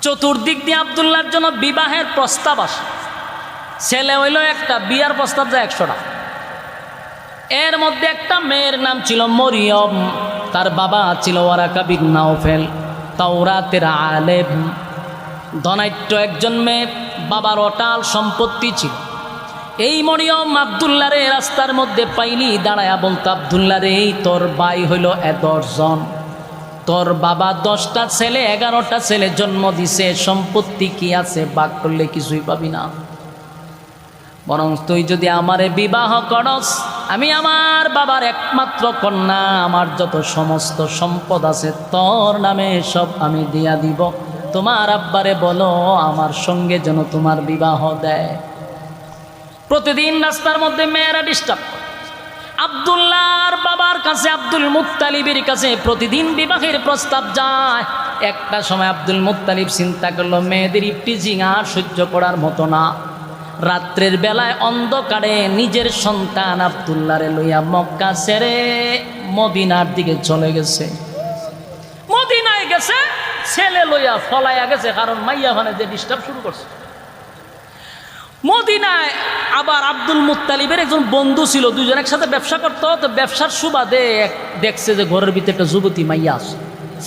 চতুর্দিক দিয়ে আব্দুল্লাহর জন্য বিবাহের প্রস্তাব আসে। ছেলে হইল একটা, বিয়ার প্রস্তাব যায় 100টা। এর মধ্যে একটা মেয়ের নাম ছিল মরিয়ম, তার বাবা ছিল ওয়ারাকা বিন নাওফেল, তাওরাতের আলেম, ধনাঢ্য একজন মেয়ে, বাবার অটাল সম্পত্তি ছিল। এই মরিয়ম আব্দুল্লাহরে রাস্তার মধ্যে পাইলি দাঁড়ায়া বলতো, আব্দুল্লাহ রে, তোর ভাই হইল 10 জন, তোর বাবা 10টা ছেলে 11টা ছেলে জন্ম দিছে, সম্পত্তি কি আছে, ভাগ করলে কিছুই পাবি না, বরং তুই যদি আমারে বিবাহ করস, আমি আমার বাবার একমাত্র কন্যা, আমার যত সমস্ত সম্পদ আছে তোর নামে সব আমি দিয়া দিব, তোমার আব্বারে বলো আমার সঙ্গে যেন তোমার বিবাহ দেয়। প্রতিদিন রাস্তার মধ্যে মেয়েরা ডিস্টার্ব করে। আব্দুল্লাহর বাবার কাছে, আব্দুল মুত্তালিবের কাছে প্রতিদিন বিবাহের প্রস্তাব যায়। একটা সময় আব্দুল মুত্তালিব চিন্তা করলো, মেয়েদের ইফটিজিং আর সহ্য করার মতো না। রাত্রের বেলায় অন্ধকারে নিজের সন্তান আব্দুল্লাহরে লইয়া মক্কা ছেড়ে মদিনার দিকে চলে গেছে। মদিনায় গেছে, ছেলে লইয়া ফলাইয়া গেছে, কারণ মাইয়া ভানে যে ডিস্টার্ব শুরু করছে। মদিনায় আবার আব্দুল মুত্তালিবের একজন বন্ধু ছিল, দুজন একসাথে ব্যবসা করতো। তো ব্যবসার সুবাদে দেখছে যে ঘরের ভিতরে একটা যুবতী মাইয়া আছে।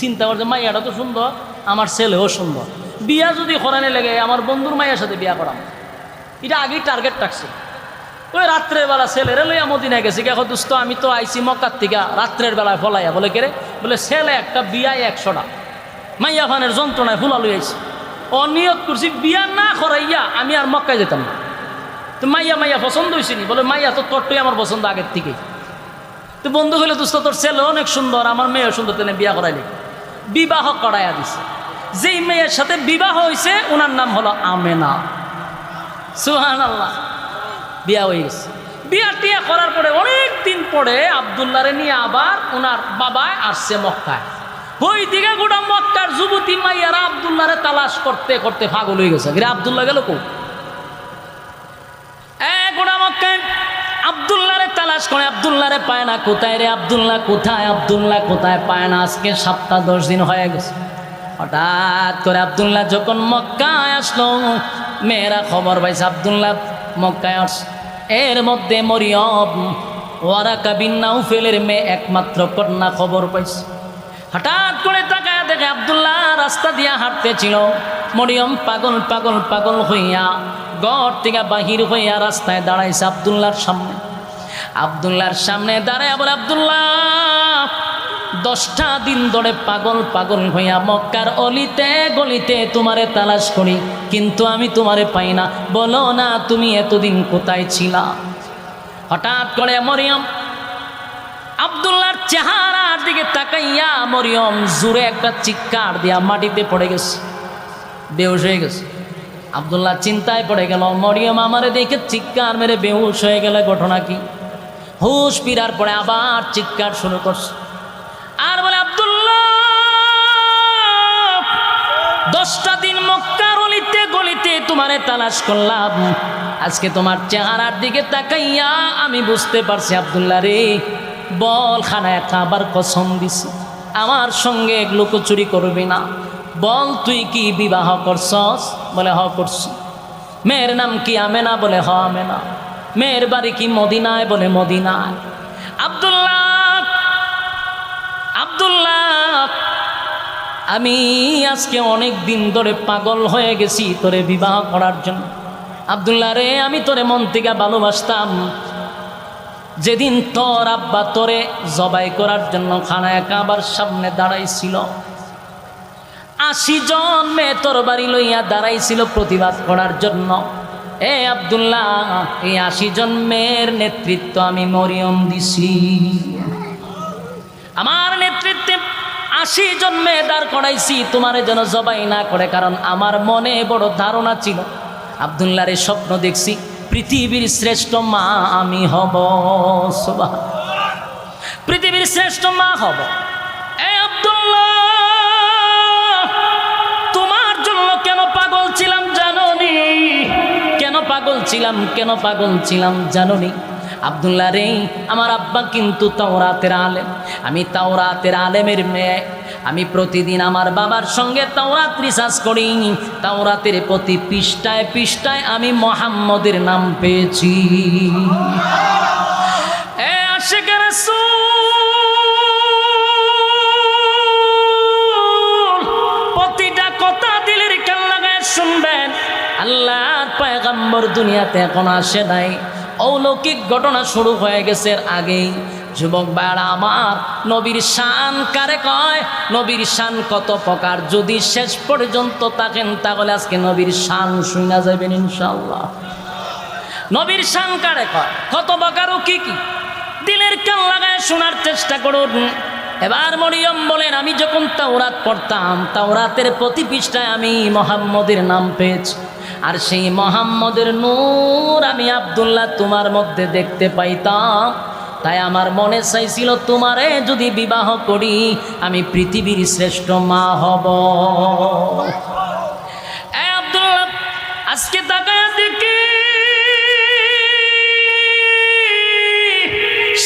চিন্তা করছে, মাইয়াটা তো সুন্দর, আমার ছেলেও সুন্দর, বিয়া যদি করানে লেগে আমার বন্ধুর মাইয়ার সাথে বিয়া করাম, এটা আগেই টার্গেট রাখছে। ওই রাত্রের বেলা ছেলেরে লইয়া মদিনায় গেছে। দেখো দোস্ত, আমি তো আইসি মক্কার থেকে, রাত্রের বেলায় ফলাইয়া বলে কেরে, বলে ছেলে একটা, বিয়ায় 100টা, মাইয়া ফানের যন্ত্রণায় ফুলা লই আইছি, অনিয়ত করছি বিয়া না করাইয়া আমি আর মক্কায় যেতাম না। তো মাইয়া পছন্দ হয়েছিনি, বলে মাইয়া তো তোরটাই আমার পছন্দ আগের থেকেই। তো বন্ধু হইলে, দোস্ত তোর ছেলে অনেক সুন্দর, আমার মেয়েও সুন্দর, তেনে বিয়া করাইলে। বিবাহ করাইয়া দিছে। যেই মেয়ের সাথে বিবাহ হয়েছে ওনার নাম হলো আমেনা। সুবহানাল্লাহ, বিয়া হয়ে গেছে। বিয়া টিয়া করার পরে অনেক দিন পরে আব্দুল্লাহরে নিয়ে আবার ওনার বাবায় আসছে মক্কায়। ওই দিকে গোটা মক্কার যুবতী মাইয়ারা আব্দুল্লাহরে তালাশ করতে করতে পাগল হয়ে গেছে। আব্দুল্লাহ গেল কো? গোটা মক্কায় আব্দুল্লাহরে তালাশ করে, আব্দুল্লাহরে পায় না। কোথায় রে আব্দুল্লাহ, কোথায় আব্দুল্লাহ, কোথায়? পায় না। আজকে 7-10 দিন হয়ে গেছে। হঠাৎ করে আব্দুল্লাহ যখন মক্কায় আসলো, মেয়েরা খবর পাইছে আব্দুল্লাহ মক্কায় আসছে। এর মধ্যে মরিয়ম ওয়ারাকা বিন নাওফেলের মেয়ে, একমাত্র কন্যা, খবর পাইছে। হঠাৎ করে তাকায় দেখে আব্দুল্লাহ রাস্তা দিয়া হাঁটতেছিল। মরিয়ম পাগল পাগল পাগল হইয়া ঘর থেকে বাহির হইয়া রাস্তায় দাঁড়াইছে আব্দুল্লাহর সামনে। আব্দুল্লাহর সামনে দাঁড়ায় বলে, আব্দুল্লাহ, 10টা দিন ধরে পাগল পাগল হইয়া মক্কার অলিতে গলিতে তোমারে তালাশ করি, কিন্তু আমি তোমারে পাই না, বলো না তুমি এতদিন কোথায় ছিলা? হঠাৎ করে মরিয়ম আব্দুল্লাহর চেহারার দিকে তাকাইয়া মরিয়ম জোরে একটা চিৎকার দিয়া মাটিতে পড়ে গেছে, বেহুশ হয়ে গেছে। আব্দুল্লাহ চিন্তায় পড়ে গেল, মরিয়ম আমারে দেখে চিৎকার মেরে বেহুশ হয়ে গেলে ঘটনা কি? হুশ ফিরার পরে আবার চিৎকার শুরু করছে আর বলে, আব্দুল্লাহ, 10টা দিন মক্কার অলিতে গলিতে তোমারে তালাশ করলাম, আজকে তোমার চেহারার দিকে তাকাইয়া আমি বুঝতে পারছি, আব্দুল্লাহ রে, বল খানায় খাবার কসম দিছি আমার সঙ্গে লুকোচুরি করবি না, বল তুই কি বিবাহ করছস? বলে হ করছি। মেয়ের নাম কি? আমেনা। বলে হ আমেনা। মেয়ের বাড়ি কি মদিনায়? বলে মদিনায়। আব্দুল্লাহ, আমি আজকে অনেক দিন ধরে পাগল হয়ে গেছি তোরে বিবাহ করার জন্য। আব্দুল্লাহ রে, আমি তোরে মন থেকে ভালোবাসতাম। যেদিন তোর আব্বা তোরে জবাই করার জন্য খানায় কাবার সামনে দাঁড়াইছিল, 80 জন মেয়ে তোর বাড়ি লইয়া দাঁড়াইছিল প্রতিবাদ করার জন্য। এ আব্দুল্লাহ, এই 80 জন মেয়ের নেতৃত্ব আমি মরিয়ম দিছি। আমার নেতৃত্বে 80 জন মেয়ে দাঁড় করাইছি তোমারে যেন জবাই না করে, কারণ আমার মনে বড় ধারণা ছিল, আব্দুল্লাহর এই স্বপ্ন দেখছি, পৃথিবীর শ্রেষ্ঠ মা আমি হব। পৃথিবীর শ্রেষ্ঠ মা হব। এই আব্দুল্লাহ, তোমার জন্য কেন পাগল ছিলাম জানোনি? কেন পাগল ছিলাম জানোনি? আব্দুল্লাহ রে, আমার আব্বা কিন্তু তাওরাতের আলেম, আমি তাওরাতের আলেমের মেয়ে, আমি প্রতিদিন আমার বাবার সঙ্গে তাওরাত রিসার্চ করি, তাওরাতের প্রতি পৃষ্ঠায় পৃষ্ঠায় আমি মুহাম্মদের নাম পেয়েছি। আশিকে রাসূল, প্রতিটা কথা দিলের কান লাগায় শুনবেন। আল্লাহর পয়গম্বর দুনিয়াতে এখন আসে নাই, অলৌকিক ঘটনা শুরু হয়ে গেছে আগেই। যুবক ভাইরা আমার, নবীর শান কারে কয়, নবীর শান কত প্রকার, যদি শেষ পর্যন্ত থাকেন তাহলে আজকে নবীর শান শুনা যাবেন ইনশাআল্লাহ। নবীর শান কারে কয়, কত প্রকার ও কি কি, দিলের কান লাগায় শোনার চেষ্টা করুন। এবার মরিয়ম বলেন, আমি যখন তাওরাত পড়তাম, তাওরাতের প্রতি পৃষ্ঠায় আমি মুহাম্মদের নাম পেয়েছি, আর সেই মুহাম্মদের নূর আমি আব্দুল্লাহ তোমার মধ্যে দেখতে পাইতাম। তাই আমার মনে চাইছিল তোমারে যদি বিবাহ করি আমি পৃথিবীর শ্রেষ্ঠ মা হব। আব্দুল্লাহ, আজকে তাকায় দেখি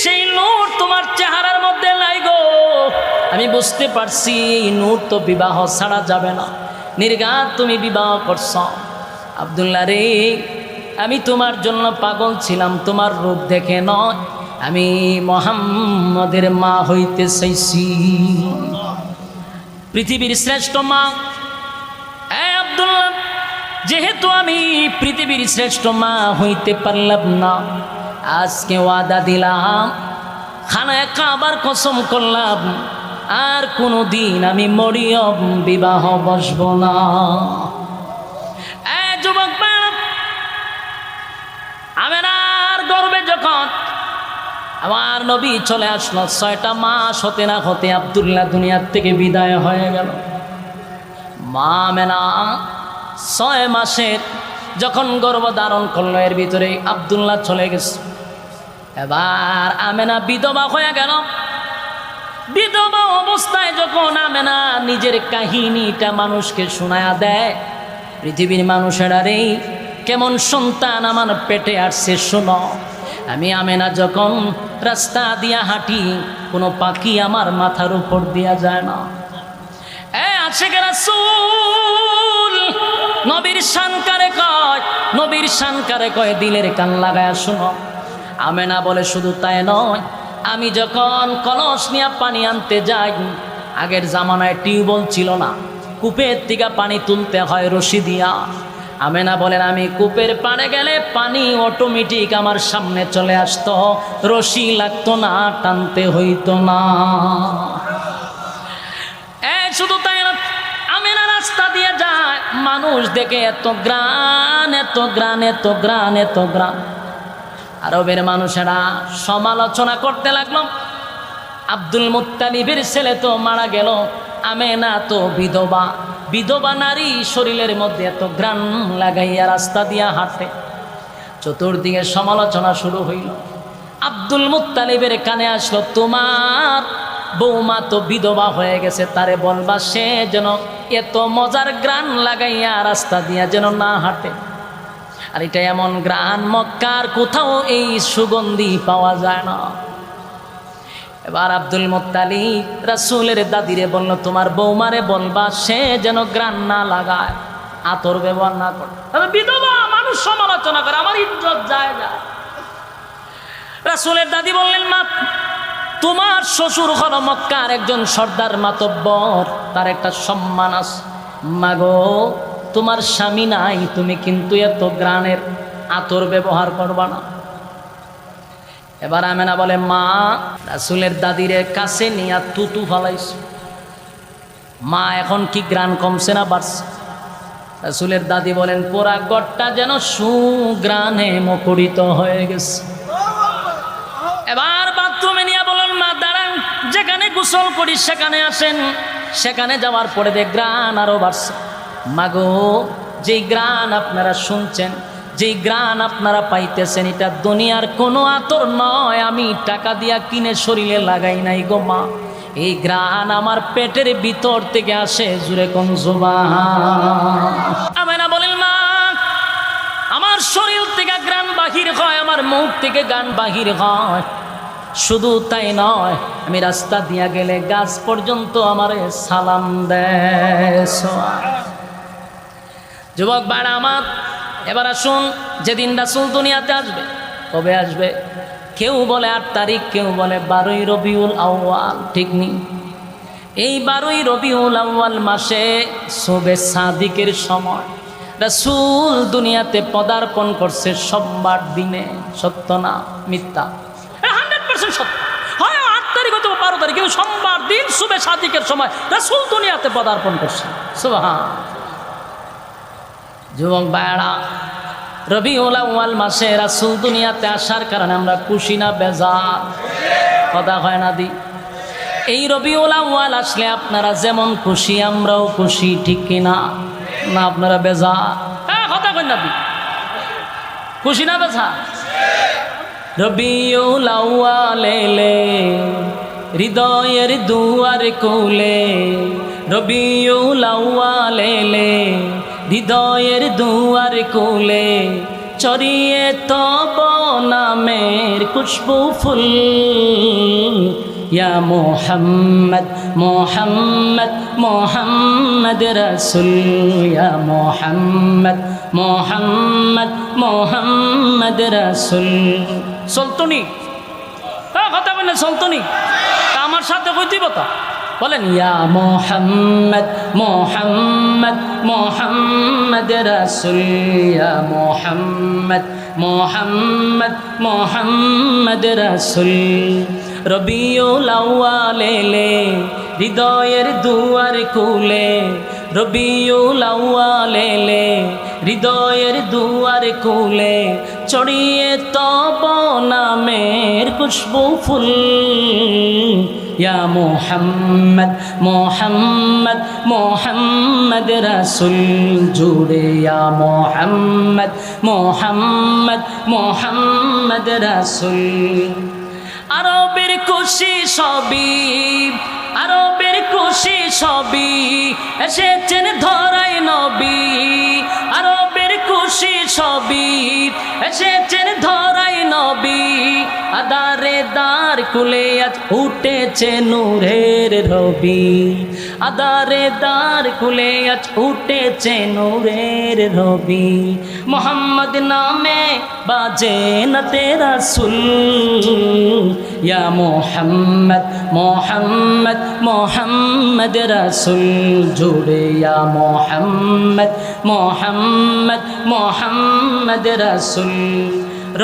সেই নূর তোমার চেহারার মধ্যে নাই গো। আমি বুঝতে পারছি এই নূর তো বিবাহ ছাড়া যাবে না, নির্ঘাত তুমি বিবাহ করছ। আব্দুল্লাহ রে, আমি তোমার জন্য পাগল ছিলাম, তোমার রূপ দেখে নয়, আমি মুহাম্মদের মা হইতে চাইছি, পৃথিবীর শ্রেষ্ঠ মা। আব্দুল্লাহ, যেহেতু আমি পৃথিবীর শ্রেষ্ঠ মা হইতে পারলাম না, আজকে ওয়াদা দিলাম, খানায় কাবার কসম করলাম, আর কোনো দিন আমি মরিয়ম বিবাহ বসব না। যুবক আমেনার গর্বে যখন আমার নবী চলে আসলো, 6টা মাস হতে না হতে আব্দুল্লাহ দুনিয়ার থেকে বিদায় হয়ে গেল। মা আমেনা 6 মাসের যখন গর্ভ ধারণ করলো, এর ভিতরে আব্দুল্লাহ চলে গেছে। এবার আমেনা বিধবা হয়ে গেল। বিধবা অবস্থায় যখন আমেনা নিজের কাহিনীটা মানুষকে শোনায়া দেয়, পৃথিবীর মানুষেরা রে, কেমন সন্তান আমার পেটে আসছে শোনো। আমি আমেনা যখন রাস্তা দিয়া হাঁটি, কোনো পাখি আমার মাথার উপর দিয়া যায় না। আশিকে রাসূল, নবীর শান কারে কয়, নবীর শান কারে কয়, দিলের কান লাগায় শোনো। আমেনা বলে, শুধু তাই নয়, আমি যখন কলস নিয়ে পানি আনতে যাই, আগের জামানায় টিউবওয়েল ছিল না, কূপের থেকে পানি তুলতে হয় রশি দিয়া। আমেনা বলেন, আমি কূপের পাড়ে গেলে পানি অটোমেটিক আমার সামনে চলে আসতো, রশি লাগতো না, টানতে হইতো না। শুধু তাই না, আমেনা রাস্তা দিয়ে যায়, মানুষ দেখে এত গ্রান, এত গ্রান, এত গ্রান, এত গ্রান। আরবের মানুষেরা সমালোচনা করতে লাগলো, আব্দুল মুত্তালিবের ছেলে তো মারা গেল, আমেনা তো বিধবা, বিধবা নারী শরীরের মধ্যে এত ঘ্রাণ লাগাইয়া রাস্তা দিয়া হাঁটে। চতুর্দিকে সমালোচনা শুরু হইল। আব্দুল মুত্তালিবের কানে আসলো, তোমার বৌমা তো বিধবা হয়ে গেছে, তারে বলবা সে যেন এত মজার ঘ্রাণ লাগাইয়া রাস্তা দিয়া যেন না হাঁটে। আর এটা এমন ঘ্রাণ, মক্কার কোথাও এই সুগন্ধি পাওয়া যায় না। এবার আব্দুল মুত্তালিব রাসূলের দাদিরে বলল, তোমার বৌমারে বলবা সে যেন ঘ্রাণ না লাগায়, আতর ব্যবহার না করে। বিধবা মানুষ সমালোচনা করে, আমার ইজ্জত যায় না। রাসূলের দাদি বললেন, মা, তোমার শ্বশুর হলো মক্কার একজন সর্দার মাতব্বর, তার একটা সম্মান আছে। মাগো, তোমার স্বামী নাই, তুমি কিন্তু এত ঘ্রাণের আতর ব্যবহার করবা না। এবার আমেনা বলে, মা, রাসূলের দাদিরে কাছে নিয়ে তুতু ফলাইছে, মা এখন কি ঘ্রাণ কমছে না বাড়ছে? রাসূলের দাদি বলেন, পুরা ঘরটা যেন সুঘ্রাণে মুখরিত হয়ে গেছে। এবার বাথরুমে নিয়ে বলেন, মা দাঁড়ান, যেখানে গোসল করি সেখানে আসেন। সেখানে যাওয়ার পরে দেখ ঘ্রাণ আরো বাড়ছে। মাগো, যেই ঘ্রাণ আপনারা শুনছেন, যেই ঘ্রাণ আপনারা পাইতেছেন, এটা দুনিয়ার কোনো আতর নয়, আমি টাকা দিয়া কিনে শরীরে লাগাই নাই গো মা, এই ঘ্রাণ আমার পেটের ভিতর থেকে আসে। জুরে কোন সুবহান। আমেনা বলেন, মা, আমার শরীর থেকে ঘ্রাণ বাহির হয়, আমার মুখ থেকে ঘ্রাণ বাহির হয়, শুধু তাই নয়, আমি রাস্তা দিয়া গেলে গাছ পর্যন্ত আমারে সালাম দেয়। যুবক ভাইরা আমার, এবার আসুন, যেদিন রাসূল দুনিয়াতে আসবে, কবে আসবে? কেউ বলে 8 তারিখ, কেউ বলে 12ই রবিউল আউয়াল, ঠিক নেই? এই 12ই রবিউল আউয়াল মাসে শুবে সাদিকের সময় রাসূল দুনিয়াতে পদার্পণ করছে সোমবার দিনে। সত্য না মিথ্যা? 100% সত্য। হয় 8 তারিখ অথবা 12 তারিখ, কিন্তু সোমবার দিন শুবে সাদিকের সময় রাসূল দুনিয়াতে পদার্পণ করছে। সুবহান। যুবক ভাইরা, রবিউল আউয়াল মাসে রাসূল দুনিয়াতে আসার কারণে আমরা খুশি না বেজার? কথা হয় না দি? এই রবিউল আউয়াল আসলে আপনারা যেমন খুশি আমরাও খুশি, ঠিক কিনা? না আপনারা বেজার? হ্যাঁ, কথা কই না দি? খুশি না বেজার? রবিউল আউয়াল এলে হৃদয়ের দুয়ার খুলে, রবিউল আউয়াল এলে হৃদয়ের দুয়ার খুলে, চরিয়ে তব নামের খুশবু ফুল। ইয়া মুহাম্মদ মুহাম্মদ মুহাম্মদ রাসূল, ইয়া মুহাম্মদ মুহাম্মদ মুহাম্মদ রাসূল। চলতনি? হ্যাঁ, কথা বলেন চলতনি? আমার সাথে কইতেই কথা বলেন, ইয়া মুহাম্মদ মুহাম্মদ মুহাম্মদ রাসূল, ইয়া মুহাম্মদ মুহাম্মদ মুহাম্মদ রাসূল। রবিউল আউয়াল এলে হৃদয়ের দুয়ার খুলে, রবিউল আউয়াল এলে হৃদয়ের দুয়ার খুলে, চড়িয়ে তব নামের খুশবু ফুল। ইয়া মুহাম্মদ মুহাম্মদ মুহাম্মদ রাসূল, জুড়ে ইয়া মুহাম্মদ মুহাম্মদ মুহাম্মদ রাসূল। আরবের খুশি সবই, আরবের খুশি সবই, এসেছেন ধরাই নবী। আরবের খুশি সবই, এসেছেন ধরাই নবী। আদারে দ্বার খুলে আজ উঠেছে নূরের রবি, আদারে দ্বার খুলে আজ উঠেছে নূরের রবি। মোহাম্মদ নামে বাজে না তেরা সুল, ইয়া মুহাম্মদ মুহাম্মদ মুহাম্মদ রাসূল, জুড়ে ইয়া মুহাম্মদ মুহাম্মদ মুহাম্মদ রাসূল।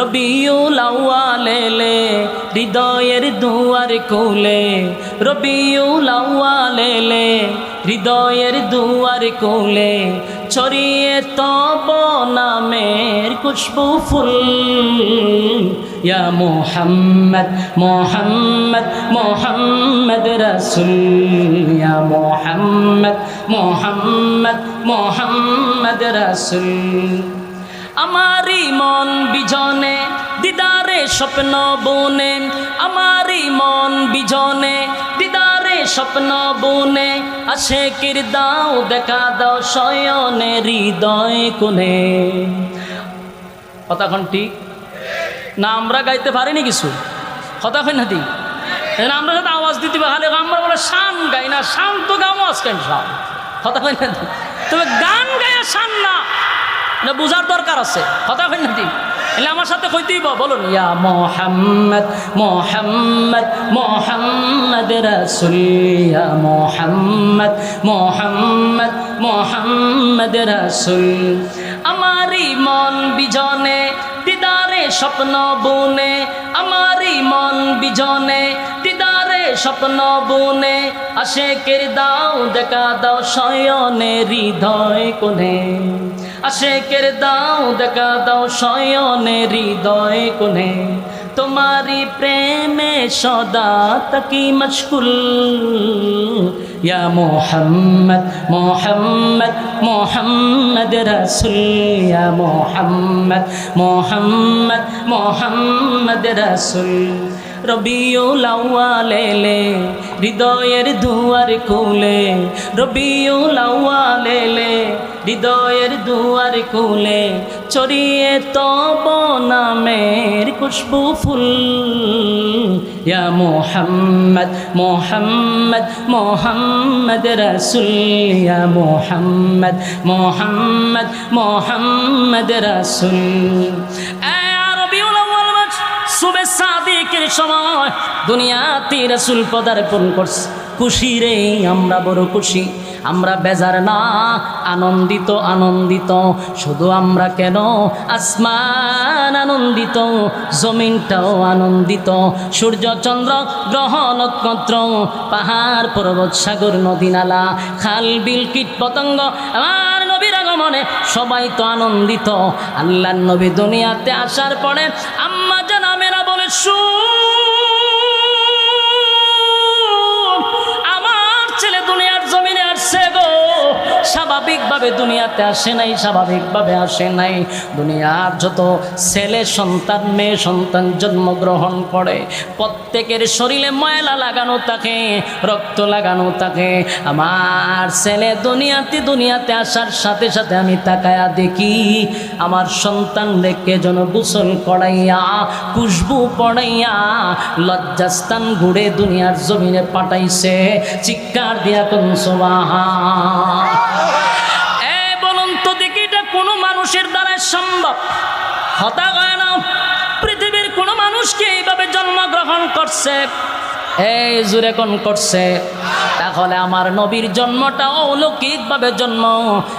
রবিউল আউয়াল এলে হৃদয়ের দুয়ার খুলে, রবিউল আউয়াল এলে হৃদয়ের দুয়ার খুলে, ছড়িয়ে তব নামের খুশবু ফুল। ইয়া মুহাম্মদ মুহাম্মদ মুহাম্মদ রাসূল, ইয়া মুহাম্মদ মুহাম্মদ মুহাম্মদ রাসূল। আমারি মন বিজনে দিদারে স্বপ্ন বুনে, আমারি মন বিজনে দিদারে স্বপ্ন বুনে, আশিকের দাও দেখা দাও শয়নে হৃদয় কোণে। কথা কোন ঠিক না? আমরা গাইতে পারিনি কিছু, কথা কই না দি? আমরা সাথে আওয়াজ দিতে পারি, আমরা বলে শান গাই না, শান তো গাও আজকাল সব, কথা কই না দি? তবে গান গায়া শান না, বুঝার দরকার আছে, কথা কই না দি? এলে আমার সাথে কইতেই বলুন, ইয়া মুহাম্মদ মুহাম্মদ মুহাম্মদ রাসূল, ইয়া মুহাম্মদ মুহাম্মদ মুহাম্মদ রাসূল। আমারি মন বিজনে দিদারে স্বপ্ন বুনে, আমারি মন বিজনে দিদারে স্বপ্ন বুনে, আশিকের দাও দেখা দাও শয়নে হৃদয় কোণে, আশিকের দাও দেখা দাও শয়নে হৃদয় কোণে। তোমারি প্রেমে সদা তাকি মশগুল, ইয়া মুহাম্মদ মুহাম্মদ মুহাম্মদ রাসূল, ইয়া মুহাম্মদ মুহাম্মদ মুহাম্মদ রাসূল। রবিউল আউয়াল এলে হৃদয়ের দুয়ার খুলে, রবিউল আউয়াল এলে হৃদয়ের দুয়ার খুলে, ছড়িয়ে তব নামের খুশবু ফুল। ইয়া মুহাম্মদ মুহাম্মদ মুহাম্মদ রাসূল, ইয়া মুহাম্মদ মুহাম্মদ মুহাম্মদ রাসূল। শুভে সাদিকের সময় দুনিয়াতে রাসূল পদার্পণ করছে, খুশি রে আমরা বড় খুশি, আমরা বেজার না, আনন্দিত আনন্দিত। শুধু আমরা কেন, আসমান আনন্দিত, জমিনটাও আনন্দিত, সূর্য চন্দ্র গ্রহ নক্ষত্র, পাহাড় পর্বত সাগর নদী নালা খাল বিল কীট পতঙ্গ আমার নবীর আগমনে সবাই তো আনন্দিত। আল্লাহর নবী দুনিয়াতে আসার পরে আম্মা জান আমেনা বলে, আমার ছেলে দুনিয়ার জমিনে আসছে গো, স্বাভাবিকভাবে দুনিয়াতে আসে নাই, স্বাভাবিকভাবে আসে নাই। দুনিয়ার যত ছেলে সন্তান মেয়ে সন্তান জন্মগ্রহণ করে প্রত্যেকের শরীরে ময়লা লাগানো থাকে, রক্ত লাগানো থাকে। আমার ছেলে দুনিয়াতে আসার সাথে সাথে আমি তাকায়া দেখি আমার সন্তান রেখে যেন গোসল করাইয়া খুশবু পড়াইয়া লজ্জাস্থান ঘুরে দুনিয়ার জমিনে পাঠাইছে। চিৎকার দিয়া কোন সুবহান। বলুন তো দেখি, এটা কোনো মানুষের দ্বারা সম্ভব? হতা হয় না। পৃথিবীর কোনো মানুষকে এইভাবে জন্মগ্রহণ করছে? এই জুরে কোন করছে? তাহলে আমার নবীর জন্মটা অলৌকিকভাবে জন্ম।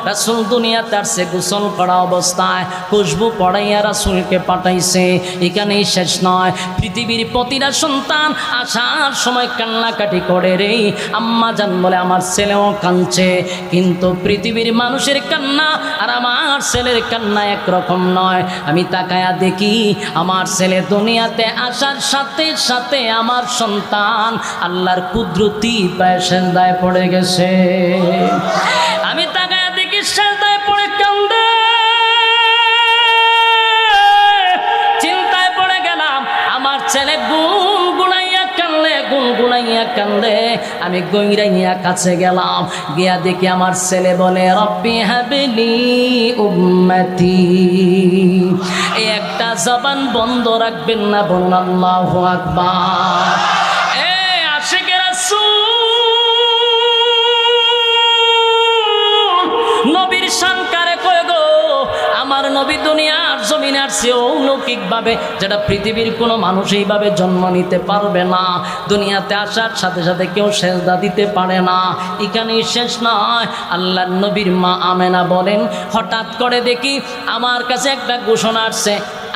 রাসূল দুনিয়াতে আসছে গোসল করা অবস্থায়, খুশবু পড়াইয়া রাসূলকে পাঠাইছে। এখানেই শেষ নয়, পৃথিবীর প্রতিটা সন্তান আসার সময় কান্নাকাটি করে রে। আম্মা জান বলে আমার ছেলেও কাঁদছে, কিন্তু পৃথিবীর মানুষের কান্না আর আমার ছেলের কান্না একরকম নয়। আমি তাকায়া দেখি আমার ছেলে দুনিয়াতে আসার সাথে সাথে আমার সন্তান আল্লাহর কুদরতি পায়ে সেজদায় পড়ে গেছে। আমি তাকায়া দেখি সেজদায় পড়ে কান্দে, চিন্তায় পড়ে গেলাম। আমার ছেলে গুনগুনাইয়া কান্দে, আমি গৈরাইয়া কাছে গেলাম, গিয়া দেখি আমার ছেলে বলে, রব্বি হাবলি উম্মতি। এই একটা জবান বন্ধ রাখবেন না, বলুন আল্লাহু আকবার। নবীর শান কারে কয় গো? আমার নবী দুনিয়ার জমিনে আসছে অলৌকিকভাবে, যেটা পৃথিবীর কোনো মানুষ এইভাবে জন্ম নিতে পারবে না। দুনিয়াতে আসার সাথে সাথে কেউ সেজদা দিতে পারে না। এখানেই শেষ নয়, আল্লাহর নবীর মা আমেনা বলেন, হঠাৎ করে দেখি আমার কাছে একটা ঘোষণা আসছে,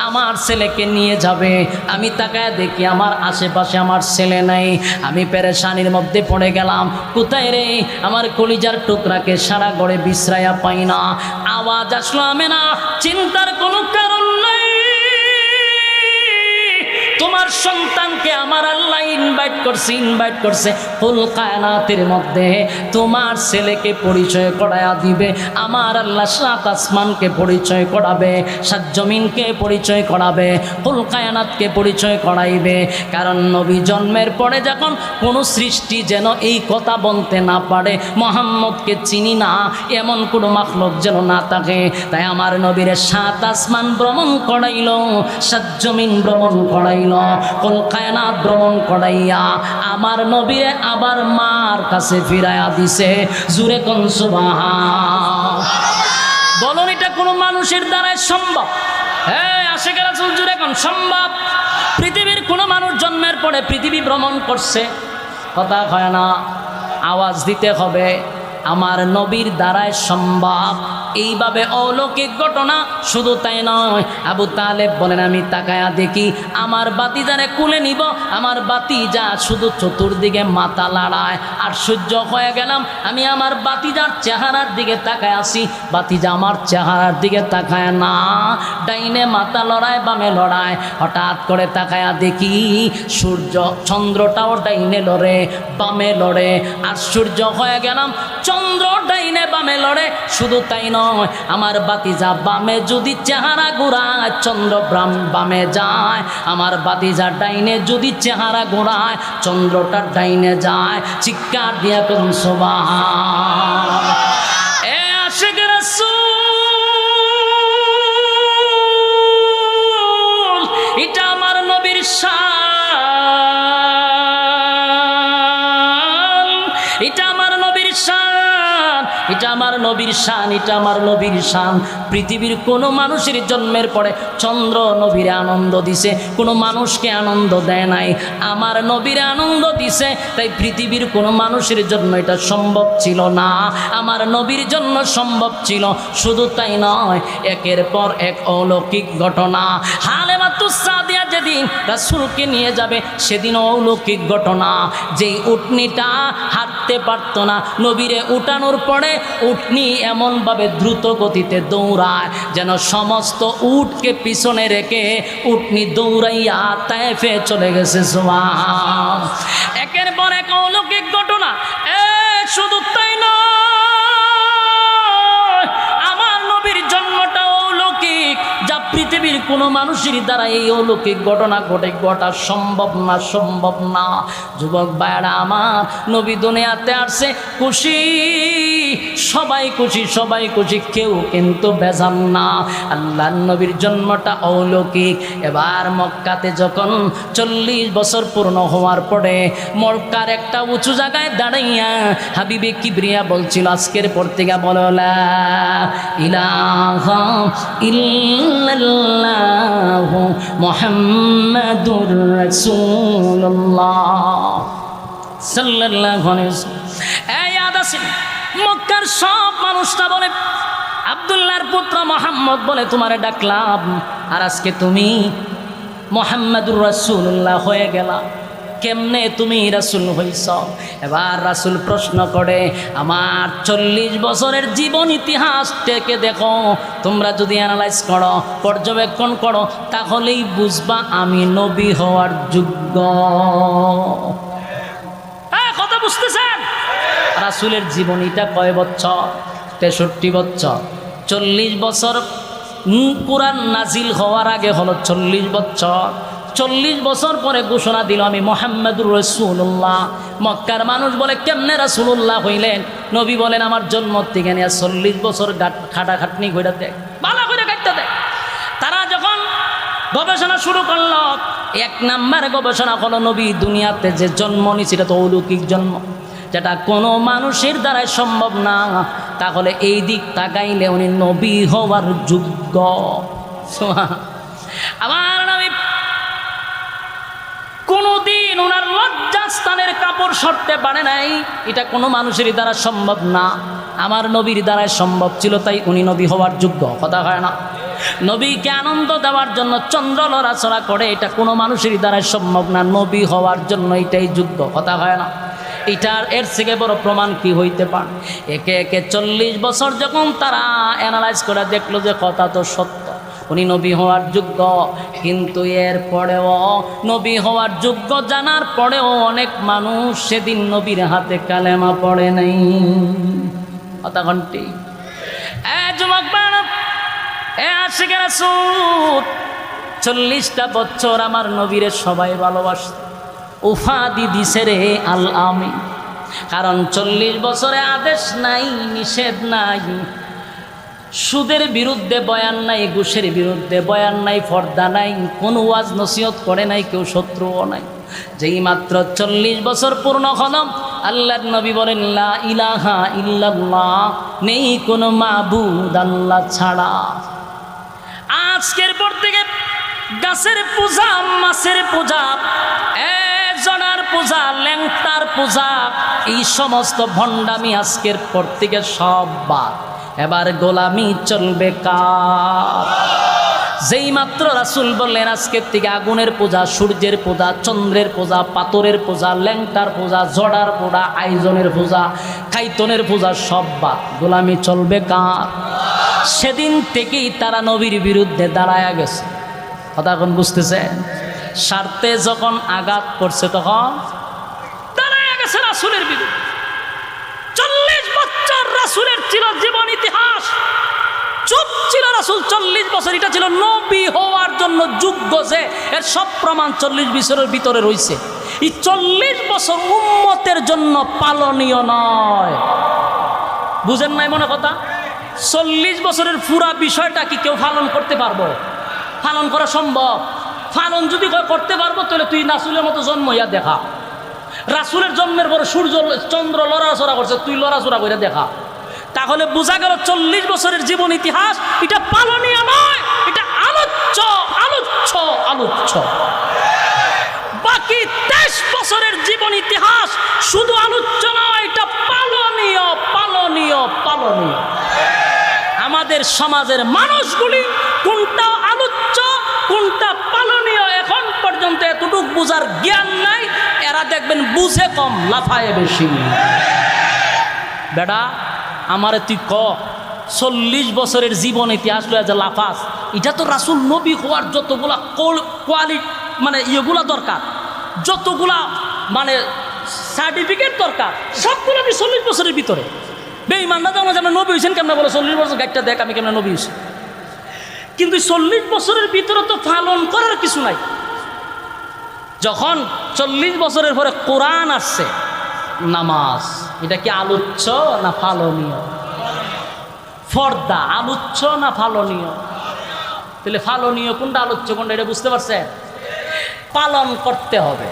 আমার ছেলেকে নিয়ে যাবে। আমি তাকায় দেখি আমার আশেপাশে আমার ছেলে নাই। আমি পেরেশানির মধ্যে পড়ে গেলাম, কোথায় রে আমার কলিজার টুকরাকে? সারা গড়ে বিশ্রায়া পাই না। আওয়াজ আসলো আমেনা, চিন্তার কোনো কারণ নাই, তোমার সন্তানকে আমার আল্লাহ ইনভাইট করছে ফুল কায়নাতের মধ্যে। তোমার ছেলেকে পরিচয় করায়া দিবে আমার আল্লাহ। সাত আসমানকে পরিচয় করাবে, সাত জমিনকে পরিচয় করাবে, ফুল কায়নাতকে পরিচয় করাইবে। কারণ নবী জন্মের পরে যখন কোনো সৃষ্টি যেন এই কথা বলতে না পারে, মুহাম্মদকে চিনি না, এমন কোনো মাখলুক যেন না থাকে। তাই আমার নবীর সাত আসমান ভ্রমণ করাইল, সাত জমিন ভ্রমণ করাইল, ফুল কায়নাত ভ্রমণ করাইয়া আমার নবীরে আবার মার কাছে ফিরাইয়া দিছে। জুরে কোন সুবহান। বলুন, এটা কোনো মানুষের দ্বারাই সম্ভব? হ্যাঁ, আশিকে রাসূল জুরে কোন সম্ভব? পৃথিবীর কোনো মানুষ জন্মের পরে পৃথিবী ভ্রমণ করছে? কথা হয় না, আওয়াজ দিতে হবে। আমার নবীর দ্বারাই সম্ভব। এইভাবে অলৌকিক ঘটনা। শুধু তাই নয়, আবু তালেব বলেন, আমি তাকায়া দেখি আমার বাতিজারে কুলে নিব, আমার বাতিজা শুধু চতুর্দিকে মাথা লাড়ায়। আশ্চর্য হয়ে গেলাম, আমি আমার বাতিজার চেহারার দিকে তাকায় আসি, বাতিজা আমার চেহারার দিকে তাকায় না, ডাইনে মাথা লড়ায় বামে লড়ায়। হঠাৎ করে তাকায়া দেখি সূর্য চন্দ্রটাও ডাইনে লড়ে বামে লড়ে। আশ্চর্য হয়ে গেলাম, চন্দ্র ডাইনে বামে লড়ে, শুধু তাই নয় আমার বাতিজা বামে যদি চেহারা ঘোরায় চন্দ্র বামে যায়, আমার বাতিজা ডাইনে যদি চেহারা ঘোরায় চন্দ্রটা ডাইনে যায়। চিৎকার দিয়া করুন সুবহান। এ আশিক রাসূল, এটা আমার নবীর শান, এটা আমার নবীর শান, এটা আমার নবীর শান, এটা আমার নবীর শান। পৃথিবীর কোনো মানুষের জন্মের পরে চন্দ্র নবীরে আনন্দ দিছে, কোনো মানুষকে আনন্দ দেয় নাই, আমার নবীরে আনন্দ দিছে। তাই পৃথিবীর কোনো মানুষের জন্য এটা সম্ভব ছিল না, আমার নবীর জন্য সম্ভব ছিল। শুধু তাই নয়, একের পর এক অলৌকিক ঘটনা। হালেমাতুস সাদিয়া যেদিন রাসূলকে নিয়ে যাবে সেদিন অলৌকিক ঘটনা। যেই উটনিটা হাঁটতে পারত না, নবীরে উঠানোর পরে উটনি এমনভাবে দ্রুত গতিতে দৌড়ায় যেন সমস্ত উটকে পিছনে রেখে উটনি দৌড়াইয়া তায়েফে চলে গেছে। সুবহান। একের পর এক অলৌকিক ঘটনা। শুধু তাই নয়, আমার নবীর জন্মটা অলৌকিক, যা পৃথিবীর কোনো মানুষের দ্বারা এই অলৌকিক ঘটনা ঘটা সম্ভব না, সম্ভব না। যুবক ভাইরা আমার, নবী দুনিয়াতে আসছে খুশি, সবাই খুশি, সবাই খুশি, কেউ কিন্তু বেজান না। আল্লাহর নবীর জন্মটা অলৌকিক। এবার মক্কাতে যখন 40 বছর পূর্ণ হওয়ার পরে মক্কার একটা উঁচু জায়গায় দাঁড়াইয়া হাবিবে কিবরিয়া বলছিল, আজকের পর থেকে বলো লা ইলাহা ইল্লাল্লাহু মুহাম্মাদুর রাসূলুল্লাহ সাল্লাল্লাহু আলাইহি ওয়াসাল্লাম। এই আদাসিন মক্কার সব মানুষটা বলে, আব্দুল্লাহর পুত্র মোহাম্মদ বলে তোমারে ডাকলাম, আর আজকে তুমি মুহাম্মাদুর রাসূলুল্লাহ হয়ে গেলা, কেমনে তুমি রাসূল হইছ? এবার রাসূল প্রশ্ন করে, আমার 40 বছরের জীবন ইতিহাস থেকে দেখো, তোমরা যদি অ্যানালাইজ করো, পর্যবেক্ষণ করো, তাহলেই বুঝবা আমি নবী হওয়ার যোগ্য। কথা বুঝতেছেন? রাসূলের জীবনীটা কয় বছর? 63 বছর। 40 বছর কুরআন নাজিল হওয়ার আগে হলো 40 বছর। 40 বছর পরে ঘোষণা দিল আমি মুহাম্মাদুর রাসূলুল্লাহ। মক্কার মানুষ বলে কেমনে রাসূলুল্লাহ হইলেন? নবী বলেন আমার জন্ম থেকে নিয়ে 40 বছর খাটাখাটনি কইরা দেখ, ভালো করে কাটতে দেখ। তারা যখন গবেষণা শুরু করলো, 1 নাম্বার গবেষণা হলো নবী দুনিয়াতে যে জন্ম নিয়েছে এটা তো অলৌকিক জন্ম, যেটা কোনো মানুষের দ্বারাই সম্ভব না। তাহলে এই দিক তাকাইলে উনি নবী হওয়ার যোগ্য। আমার নবী কোনোদিন ওনার লজ্জাস্থানের কাপড় সরতে পারে নাই, এটা কোনো মানুষের দ্বারা সম্ভব না, আমার নবীর দ্বারাই সম্ভব ছিল, তাই উনি নবী হওয়ার যোগ্য। কথা হয় না? নবীকে আনন্দ দেওয়ার জন্য চন্দ্র লড়াচড়া করে, এটা কোনো মানুষের দ্বারাই সম্ভব না, নবী হওয়ার জন্য এটাই যোগ্য। কথা হয় না? এটার এর থেকে বড় প্রমাণ কি হইতে পারে? একে একে 40 বছর যখন তারা অ্যানালাইজ করে দেখলো যে কথা তো সত্য, উনি নবী হওয়ার যোগ্য। কিন্তু এর পরেও নবী হওয়ার যোগ্য জানার পরেও অনেক মানুষ সেদিন নবীর হাতে কালেমা পড়ে নাই। কথা ঘন্টি যুবক বাড়া, আশিক রাসূল 40টা বছর আমার নবীরে সবাই ভালোবাসত, উফাদি দিছে রে আল আমিন। কারণ 40 বছরে আদেশ নাই, নিষেধ নাই, সুদের বিরুদ্ধে বয়ান নাই, ঘুষের বিরুদ্ধে বয়ান নাই, পর্দা নাই, কোনো ওয়াজ নসিহত করে নাই, কেউ শত্রুও নাই। যেই মাত্র 40 বছর পূর্ণ হলো, আল্লাহর নবী বলেন লা ইলাহা ইল্লাল্লাহ, নেই কোনো মাবুদ আল্লাহ ছাড়া। আজকের পর থেকে গাছের পূজা, মাছের পূজা, জনার পূজা, ল্যাংটার পূজা, এই সমস্ত ভণ্ডামি আজকের পর থেকে সব বাদ। এবার গোলামি চলবে কার? যেই মাত্র রাসূল বললেন আজকের থেকে আগুনের পূজা, সূর্যের পূজা, চন্দ্রের পূজা, পাথরের পূজা, ল্যাংটার পূজা, জড়ার পূজা, আয়োজনের পূজা, খাইতনের পূজা সব বাদ, গোলামি চলবে কার? সেদিন থেকেই তারা নবীর বিরুদ্ধে দাঁড়ায়া গেছে। কথা এখন বুঝতেছেন? স্বার্থে যখন আঘাত করছে তখন দাঁড়ায়া গেছে রাসূলের বিরুদ্ধে। 40 বছর রাসূলের ছিল জীবন ইতিহাস। চুপ ছিল রাসূল 40 বছর। এটা ছিল নবী হওয়ার জন্য যোগ্য, যে এর সব প্রমাণ 40 বছরের ভিতরে রয়েছে। এই 40 বছর উম্মতের জন্য পালনীয় নয়। বুঝেন নাই মনে কথা? 40 বছরের পুরা বিষয়টা কি কেউ পালন করতে পারবো? পালন করা সম্ভব? পালন যদি করতে পারবো তাহলে তুই রাসূলের মতো জন্ম হইয়া দেখা। রাসূলের জন্মের পরে সূর্য চন্দ্র লড়াচড়া করছে, তুই লড়াচড়া করে দেখা। তাহলে বোঝা গেল 40 বছরের জীবন ইতিহাস এটা পালনীয় নয়, এটা আলোচ্য আলোচ্য আলোচ্য। বাকি 23 বছরের জীবন ইতিহাস শুধু আলোচ্য নয়, এটা পালনীয় পালনীয় পালনীয়। আমাদের সমাজের মানুষগুলি কোনটা আলোচ্য কোনটা পালনীয় এখন পর্যন্ত এতটুকু বুঝার জ্ঞান নাই। এরা দেখবেন বুঝে কম, লাফায় বেশি। বেটা আমারে তুই 40 বছরের জীবন ইতিহাস লয়ে যে লাফাস, এটা তো রাসূল নবী হওয়ার যতগুলা মানে ইয়েগুলা দরকার, যতগুলা মানে সার্টিফিকেট দরকার, সবগুলো আপনি 40 বছরের ভিতরে। বেঈমানরা যেমন যেমন নবী হয়েছেন কেমন বলে 40 বছর গাইডটা দেখ আমি কেমন নবী হয়েছি। কিন্তু 40 বছরের ভিতরে তো পালন করার কিছু নাই। যখন 40 বছরের পরে কোরআন আসছে, নামাজ এটা কি আলোচ্য না পালনীয়? ফর্দা আলোচ্য না পালনীয়? তাহলে পালনীয় কোনটা আলোচ্য কোনটা এটা বুঝতে পারছেন? পালন করতে হবে,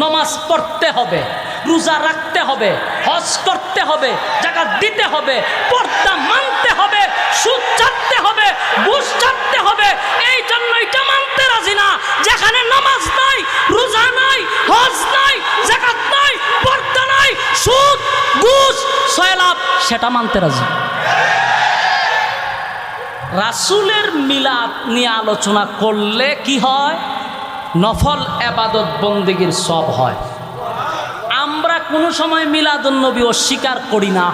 নামাজ পড়তে হবে, রোজা রাখতে হবে, হজ করতে হবে, যাকাত দিতে হবে, পর্দা মানতে হবে, সুদ ছাড়তে হবে, ঘুষ ছাড়তে হবে। এই জন্য এটা মানতে রাজি না যেখানে নামাজ নাই, রোজা নাই, হজ নাই, যাকাত নাই, পর্দা নাই, সুদ ঘুষ সয়লাভ, সেটা মানতে রাজি। রাসূলের মিলাদ নিয়ে আলোচনা করলে কি হয়? নফল ইবাদত বন্দেগীর সব হয়। আমরা কোনো সময় মিলাদুন্নবী অস্বীকার করি না।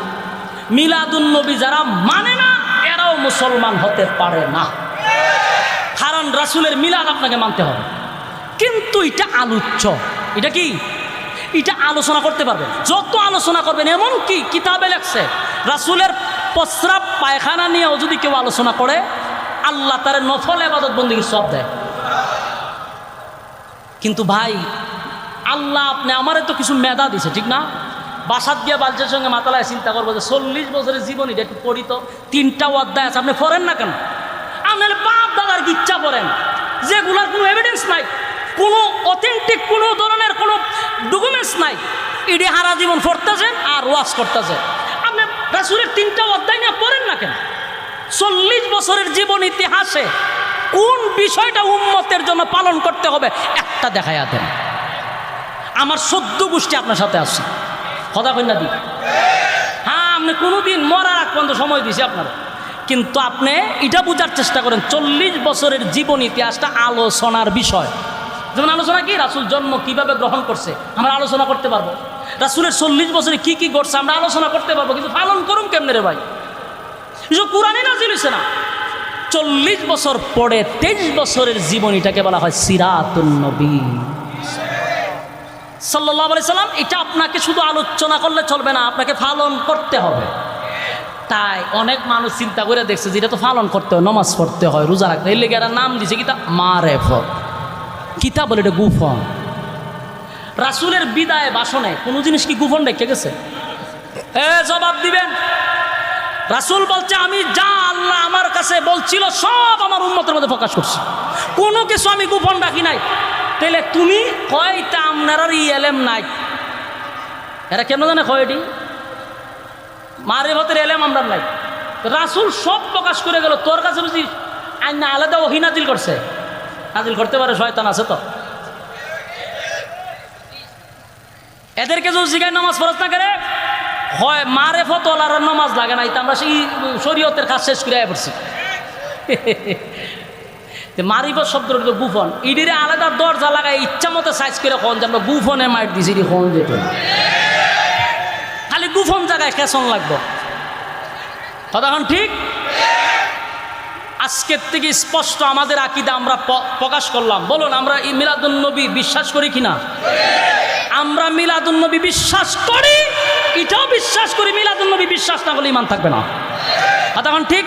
মিলাদুন্নবী যারা মানে না এরাও মুসলমান হতে পারে না, কারণ রাসূলের মিলাদ আপনাকে মানতে হবে। কিন্তু এটা আলোচ্য, এটা কি? এটা আলোচনা করতে পারবেন, যত আলোচনা করবেন। এমন কি কিতাবে লেখছে রাসূলের প্রস্রাব পায়খানা নিয়েও যদি কেউ আলোচনা করে আল্লাহ তার নফল ইবাদত বন্দেগীর সব দেয়। কিন্তু ভাই আল্লাহ আপনি আমারে তো কিছু মেধা দিছে, ঠিক না? বাসাত গিয়ে বাচ্চার সঙ্গে মাতালায় চিন্তা করবো যে 40 বছরের জীবন এটা একটু পড়ি তো, 3টা অধ্যায় আছে, আপনি পড়েন না কেন? আপনার বাপ দাদার ইচ্ছা পড়েন, যেগুলার কোনো এভিডেন্স নাই, কোনো অথেন্টিক কোনো ধরনের কোনো ডকুমেন্টস নাই, এটি হারা জীবন পড়তেছেন আর ওয়াজ করতেছেন। আপনি রাসূলের 3টা অধ্যায় নিয়ে পড়েন না কেন? 40 বছরের জীবন ইতিহাসে কোন বিষয়টা উম্মতের জন্য পালন করতে হবে একটা দেখাইয়া দেন। আমার 14 গোষ্ঠী আপনার সাথে আছে, কথা কইনা দি। হ্যাঁ, আপনি কোনোদিন মরার আগ পর্যন্ত সময় দিয়েছি আপনার, কিন্তু আপনি এটা বোঝার চেষ্টা করেন 40 বছরের জীবন ইতিহাসটা আলোচনার বিষয়। যেমন আলোচনা কি? রাসূল জন্ম কিভাবে গ্রহণ করছে আমরা আলোচনা করতে পারবো। রাসূলের 40 বছরে কি কি ঘটছে আমরা আলোচনা করতে পারবো, কিন্তু পালন করুন কেমনে রে ভাই? এসব কোরআনে নাজিল হইছে না। 40 বছর পরে 23 বছরের জীবনীটাকে বলা হয় সিরাতুন নবী সাল্লাল্লাহু আলাইহি সাল্লাম। এটা আপনাকে শুধু আলোচনা করলে চলবে না, আপনাকে পালন করতে হবে। তাই অনেক মানুষ চিন্তা করে দেখছে যে এটা তো পালন করতে হয়, নামাজ পড়তে হয়, রোজা রাখতে হয়, এর লেগে এরা নাম দিছে কিতা মারেফত। কিতাব বলে এটা গুফন। রাসূলের বিদায় ভাষণে কোনো জিনিস কি গুফন রেখে গেছে? জবাব দিবেন। রাসূল বলছে আমি যা আল্লাহ আমার কাছে বলছিল সব আমার উম্মতের মধ্যে প্রকাশ করছি, কোনো কিছু আমি গোপন রাখি নাই। তাহলে তুমি কয়টা আপনার এলেম নাই? এরা কেন জানে কয়টি মারিফতের এলেম আমরা নাই। রাসূল সব প্রকাশ করে গেল, তোর কাছে বুঝি আইন না আলাদা ওহী নাজিল করছে? নাজিল করতে পারে, শয়তান আছে তো। এদেরকে যদি জিগায় নামাজ ফরজ না করে হয় মারেফত ওলার নামাজ লাগে না, এটা আমরা সেই শরীয়তের কাজ শেষ করে পড়ছি। মারিফত শব্দটা তো গুফন, ইডিরে আলাদা দরজা লাগায় ইচ্ছা মতো সাইজ করে কোন যে আমরা গুফনে মার দিছি কোন যেত, খালি গুফন জায়গায় কেসন লাগবো। তখন ঠিক আজকের থেকে স্পষ্ট আমাদের আকীদা আমরা প্রকাশ করলাম। বলুন আমরা মিলাদুন নবী বিশ্বাস করি কিনা? আমরা মিলাদুন নবী বিশ্বাস করি, এটাও বিশ্বাস করি, মিলাদুন নবী বিশ্বাস না করলে ইমান থাকবে না। তখন ঠিক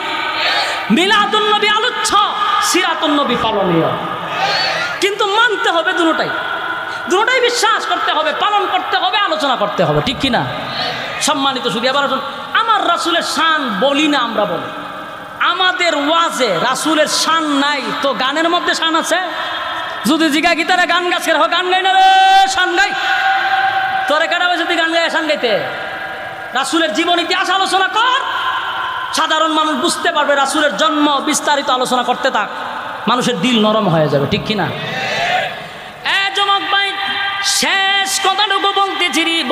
মিলাদুন নবী আলোচ্য, সিরাতুন নবী পালনীয়, কিন্তু মানতে হবে দুটোটাই, দুটোটাই বিশ্বাস করতে হবে, পালন করতে হবে, আলোচনা করতে হবে, ঠিক কিনা? সম্মানিত শুধু এবার আমার রাসূলের শান বলি না, আমরা বলি আমাদের ওয়াজে রাসূলের শান নাই তো গানের মধ্যে শান আছে? যদি জিগা গীতারে গান গাছের হোক গান গাই না রে শান গাই, তোরে কাটা যদি গান গাই শান গাইতে? রাসূলের জীবন ইতিহাস আলোচনা কর, সাধারণ মানুষ বুঝতে পারবে রাসূলের জন্ম বিস্তারিত আলোচনা করতে থাক, মানুষের দিল নরম হয়ে যাবে, ঠিক কিনা? যমক ভাই শেষ কথাটুকু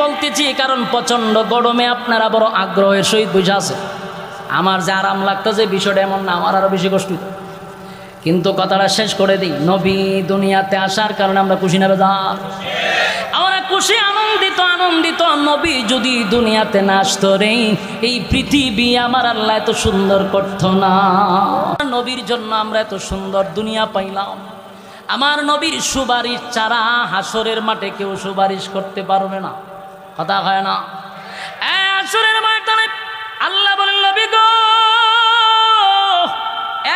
বলতেছি কারণ প্রচন্ড গরমে আপনারা বড় আগ্রহের সহিত বুঝে আছে। আমার যে আরাম লাগতেছে বিষয়টা এমন না, আমার আরো বেশি কষ্ট, কিন্তু কথাটা শেষ করে দিই। নবী দুনিয়াতে আসার কারণে আমরা খুশি না বেজার? আমরা খুশি, আনন্দিত। নবী যদি দুনিয়াতে না আসতো রে, এই পৃথিবী আমার আল্লাহ এত সুন্দর করতো না। নবীর জন্য আমরা এত সুন্দর দুনিয়া পাইলাম। আমার নবীর সুপারিশ ছাড়া হাসরের মাঠে কেউ সুপারিশ করতে পারবে না, কথা হয় না? হাসরের মাঠে আল্লাহ বলেন, নবী গো,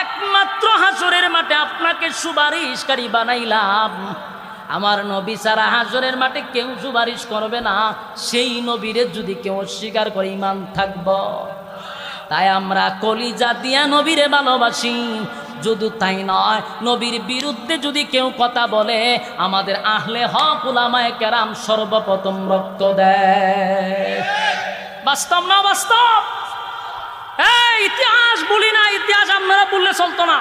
একমাত্র হাসরের মাঠে আপনাকে সুপারিশকারী বানাইলাম। আমার নবী ছাড়া হাসরের মাঠে কেউ সুপারিশ করবে না। সেই নবীরে যদি কেউ অস্বীকার করে ঈমান থাকব? তাই আমরা কলিজা দিয়া নবীরে ভালোবাসি। যদি তাই নয়, নবীর বিরুদ্ধে যদি কেউ কথা বলে, আমাদের আহলে হক উলামায়ে কেরাম সর্বপ্রথম রক্ত দেয়। বাস্তব না বাস্তব? ইতিহাস বলি না, ইতিহাস আপনারা বললে চলতো না।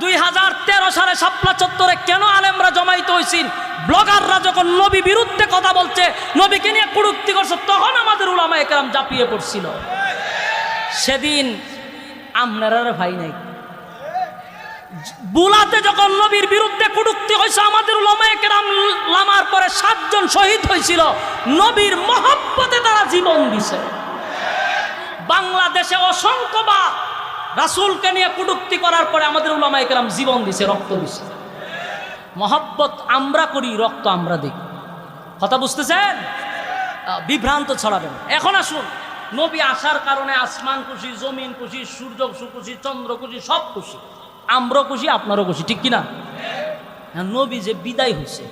2013 সালে শাপলা চত্বরে কেন আলেমরা জমাইতে হয়েছিল? ব্লগাররা যখন নবী বিরুদ্ধে কথা বলছে, নবীকে নিয়ে কুড়ুক্তি করছে, তখন আমাদের উলামায়ে কেরাম ঝাঁপিয়ে পড়ছিল। সেদিন আপনারা ভাই নাই। বুলাতে যখন নবীর বিরুদ্ধে কুড়ুক্তি হয়েছে, আমাদের উলামায়ে কেরাম লামার পরে 7 জন শহীদ হয়েছিল। নবীর মহব্বতে তারা জীবন দিছে। বাংলাদেশে অসংখ্যবার রাসূলকে নিয়ে কুটুক্তি করার পরে আমাদের উলামায়ে কেরাম জীবন দিছে, রক্ত দিছে। মহব্বত আমরা করি, রক্ত আমরা দিই। কথা বুঝতেছেন? বিভ্রান্ত ছড়াবেন। এখন আসুন, নবী আসার কারণে আসমান খুশি, জমিন খুশি, সূর্য খুশি, চন্দ্র খুশি, সব খুশি। আমরাও খুশি, আপনারও খুশি, ঠিক কিনা? নবী যে বিদায় হয়েছে,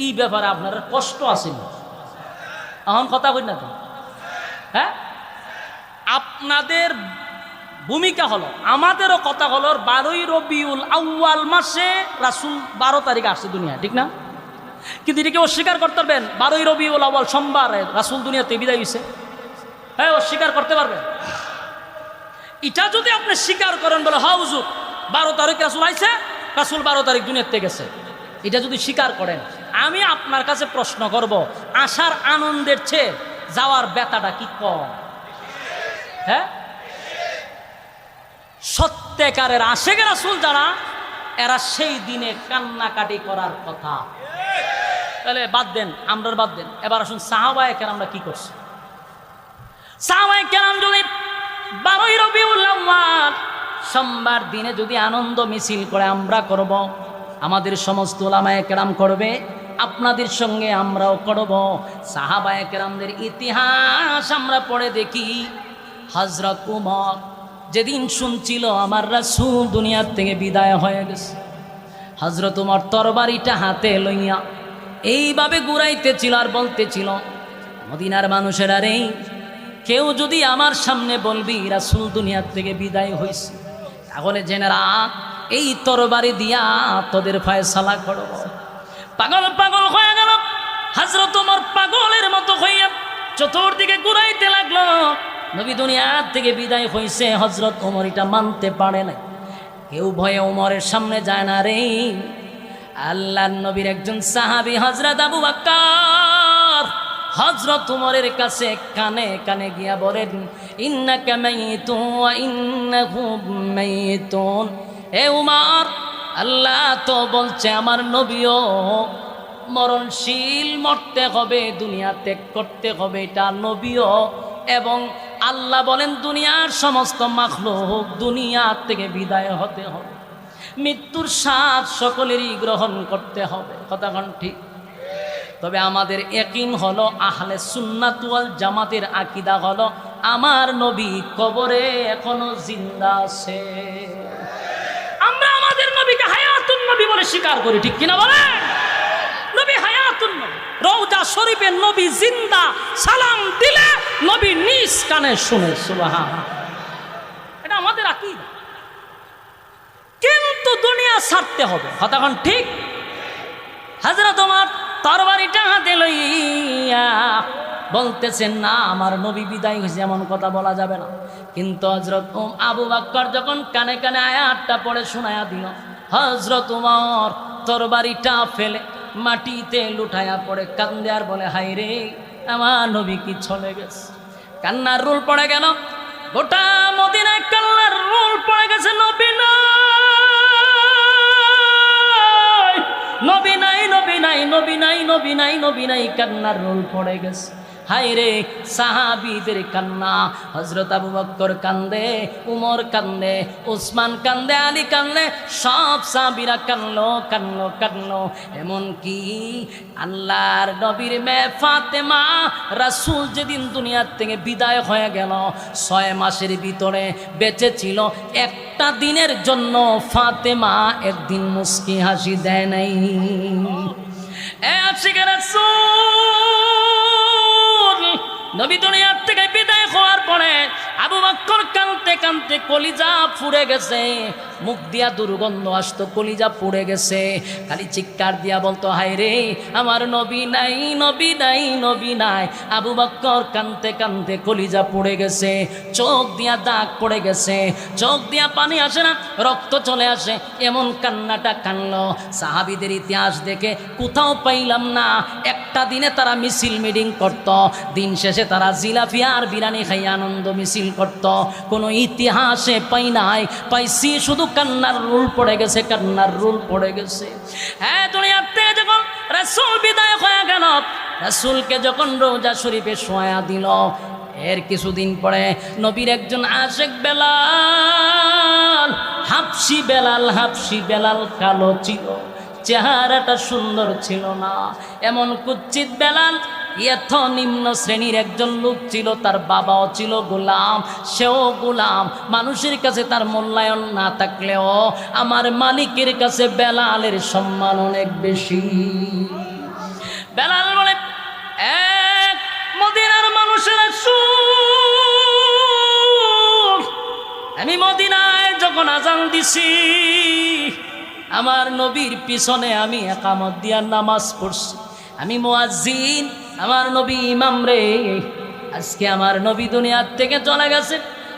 এই ব্যাপারে আপনার কষ্ট আছে না? এখন কথা কই না তো? হ্যাঁ, আপনাদের ভূমিকা হলো, আমাদেরও কথা হলো 12ই রবিউল আউয়াল মাসে রাসূল 12 তারিখে আসছে দুনিয়া, ঠিক না? কিন্তু এটাকে অস্বীকার করতে পারবেন? 12ই রবিউল আউয়াল সোমবারে রাসূল দুনিয়াতে বিদায় হয়েছে, হ্যাঁ অস্বীকার করতে পারবেন? এটা যদি আপনি স্বীকার করেন, বলে হ্যাঁ হুজুর 12 তারিখ রাসূল আইছে, রাসূল 12 তারিখ দুনিয়াতে গেছে, এটা যদি স্বীকার করেন, আমি আপনার কাছে প্রশ্ন করব, আসার আনন্দের চেয়ে যাওয়ার ব্যথাটা কি কম? হ্যাঁ, সত্যিকারের আশেকে রাসূল যারা, এরা সেই দিনে কান্নাকাটি করার কথা। তাহলে বাদ দেন, আমরা বাদ দেন। এবার আসুন সাহাবায়ে কেরামরা কি করছে। সাহাবায়ে কেরাম যদি 12ই রবিউল আউয়াল সোমবার দিনে যদি আনন্দ মিছিল করে, আমরা করব, আমাদের সমস্ত উলামায়ে কেরাম করবে, আপনাদের সঙ্গে আমরাও করব। সাহাবায়ে কেরামদের ইতিহাস আমরা পড়ে দেখি। হযরত উমর যেদিন শুনছিল আমার রাসূল দুনিয়ার থেকে বিদায় হয়ে গেছে, হযরত উমর তরবারিটা হাতে লইয়া এইভাবে ঘুরাইতেছিল আর বলতেছিল, মদিনার মানুষেরা রে, কেউ যদি আমার সামনে বলবি রাসূল দুনিয়ার থেকে বিদায় হয়েছে, তাহলে জেনে রাখ এই তরবারি দিয়া তোদের ফয়সালা করব। পাগল পাগল হয়ে গেল হযরত ওমর, পাগলের মতো হইয়া চতুর্দিকে ঘুরাইতে লাগলো। নবী দুনিয়ার থেকে বিদায় হয়েছে, হযরত ওমর এটা মানতে পারে না। কেউ ভয়ে ওমরের সামনে যায় না রে। আল্লাহর নবীর একজন সাহাবী হযরত আবু বকর হযরত ওমরের কাছে কানে কানে গিয়া বলেন, ইন্নাকা মাইতুন ওয়া ইন্নাহুম মাইতুন। হে উমর, আল্লাহ তো বলছে আমার নবীও মরণশীল, মরতে হবে, দুনিয়া ত্যাগ করতে হবে, এটা নবীও। এবং আল্লাহ বলেন দুনিয়ার সমস্ত মাখলুক দুনিয়া থেকে বিদায় হতে হবে, মৃত্যুর স্বাদ সকলেরই গ্রহণ করতে হবে। কথা কোন ঠিক? তবে আমাদের ইয়াকিন হলো, আহলে সুন্নাত ওয়াল জামাতের আকীদা হলো আমার নবী কবরে এখনো জিন্দা আছে। আমরা আমাদের নবীকে হায়াতুন নবী বলে স্বীকার করি, ঠিক কিনা বলেন? নবী হায়াতুন নবী, রওজা শরীফে নবী জিন্দা, সালাম দিলে নবী নিজ কানে শুনে। সুবহানাল্লাহ, এটা আমাদের আকীদা। কিন্তু দুনিয়া ছাড়তে হবে, কথাখন ঠিক? হযরত ওমর তরবারিটা হাতে লইয়া বলতেছেন, না আমার নবী বিদায় হয়েছে, এমন কথা বলা যাবে না। কিন্তু হযরত আবু বকর যখন কানে কানে আয়াতটা পড়ে শোনায়া দিল, হযরত ওমর তরবারিটা ফেলে মাটিতে লুটায়া পড়ে কান্দে আর বলে, হায় রে আমার নবী কি চলে গেছে। কান্নার রোল পড়ে গেল, গোটা মদিনায় কান্নার রোল পড়ে গেছে। নবী নাই, নবী নাই, নবী নাই, নবী নাই, নবী নাই, কান্নার রোল পড়ে গেছে। হায় রে সাহাবীদের কান্না, হযরত আবু বকর কান্দে, উমর কান্দে, উসমান কান্দে, আলী কান্দে, সব সাহাবীরা কান্দলো কান্দলো কান্দলো। এমন কি আল্লাহর নবীর মেয়ে ফাতেমা, রাসূল যেদিন দুনিয়ার থেকে বিদায় হয়ে গেল, 6 মাসের ভিতরে বেঁচে ছিল, একটা দিনের জন্য ফাতেমা একদিন মুস্কি হাসি দেয় নাই। নবী দুনিয়ার থেকে বিদায় হওয়ার পরে আবু বকর কাঁদতে কাঁদতে কলিজা পুড়ে গেছে, মুখ দিয়া দুর্গন্ধ আসতো, কলিজা পুড়ে গেছে। খালি চিৎকার দিয়া বলতো, হায় রে আমার নবী নাই, নবী নাই, নবী নাই। আবু বকর কাঁদতে কাঁদতে কলিজা পুড়ে গেছে, চোখ দিয়া দাগ পড়ে গেছে, চোখ দিয়া পানি আসে না, রক্ত চলে আসে, এমন কান্নাটা কানলো। সাহাবীদের ইতিহাস দেখে কোথাও পাইলাম না একটা দিনে তারা মিছিল মিটিং করত, দিন শেষে তারা জিলাপি আর বিরিয়ানি খাই আনন্দ মিছিল করত। কোনো ইতিহাসে পাই নাই, পাইছি শুধু কান্নার রুল পড়ে গেছে, কান্নার রুল পড়ে গেছে। হ্যাঁ, দুনিয়ার থেকে যখন রাসূল বিদায় হয়ে গেল, রাসূলকে যখন রওজা শরীফে শোয়া দিল, এর কিছুদিন পরে নবীর একজন আশেক বেলাল, হাবশি বেলাল, হাবশি বেলাল কালো ছিল, চেহারাটা সুন্দর ছিল না, এমন কুচ্ছিত বেলাল। এত নিম্ন শ্রেণীর একজন লোক ছিল, তার বাবাও ছিল গোলাম, সেও গোলাম। মানুষের কাছে তার মূল্যায়ন না থাকলেও আমার মালিকের কাছে বেলালের সম্মান অনেক বেশি। বেলাল বলে, এক মদিনার মানুষেরা শুন, আমি মদিনায় যখন আজান দিছি, আমার নবীর পিছনে আমি একামত দিয়া নামাজ পড়ছি, আমি মুয়াজ্জিন, আমার নবী ইমাম রে। আজকে আমার নবী দুনিয়ার থেকে চলে গেছে,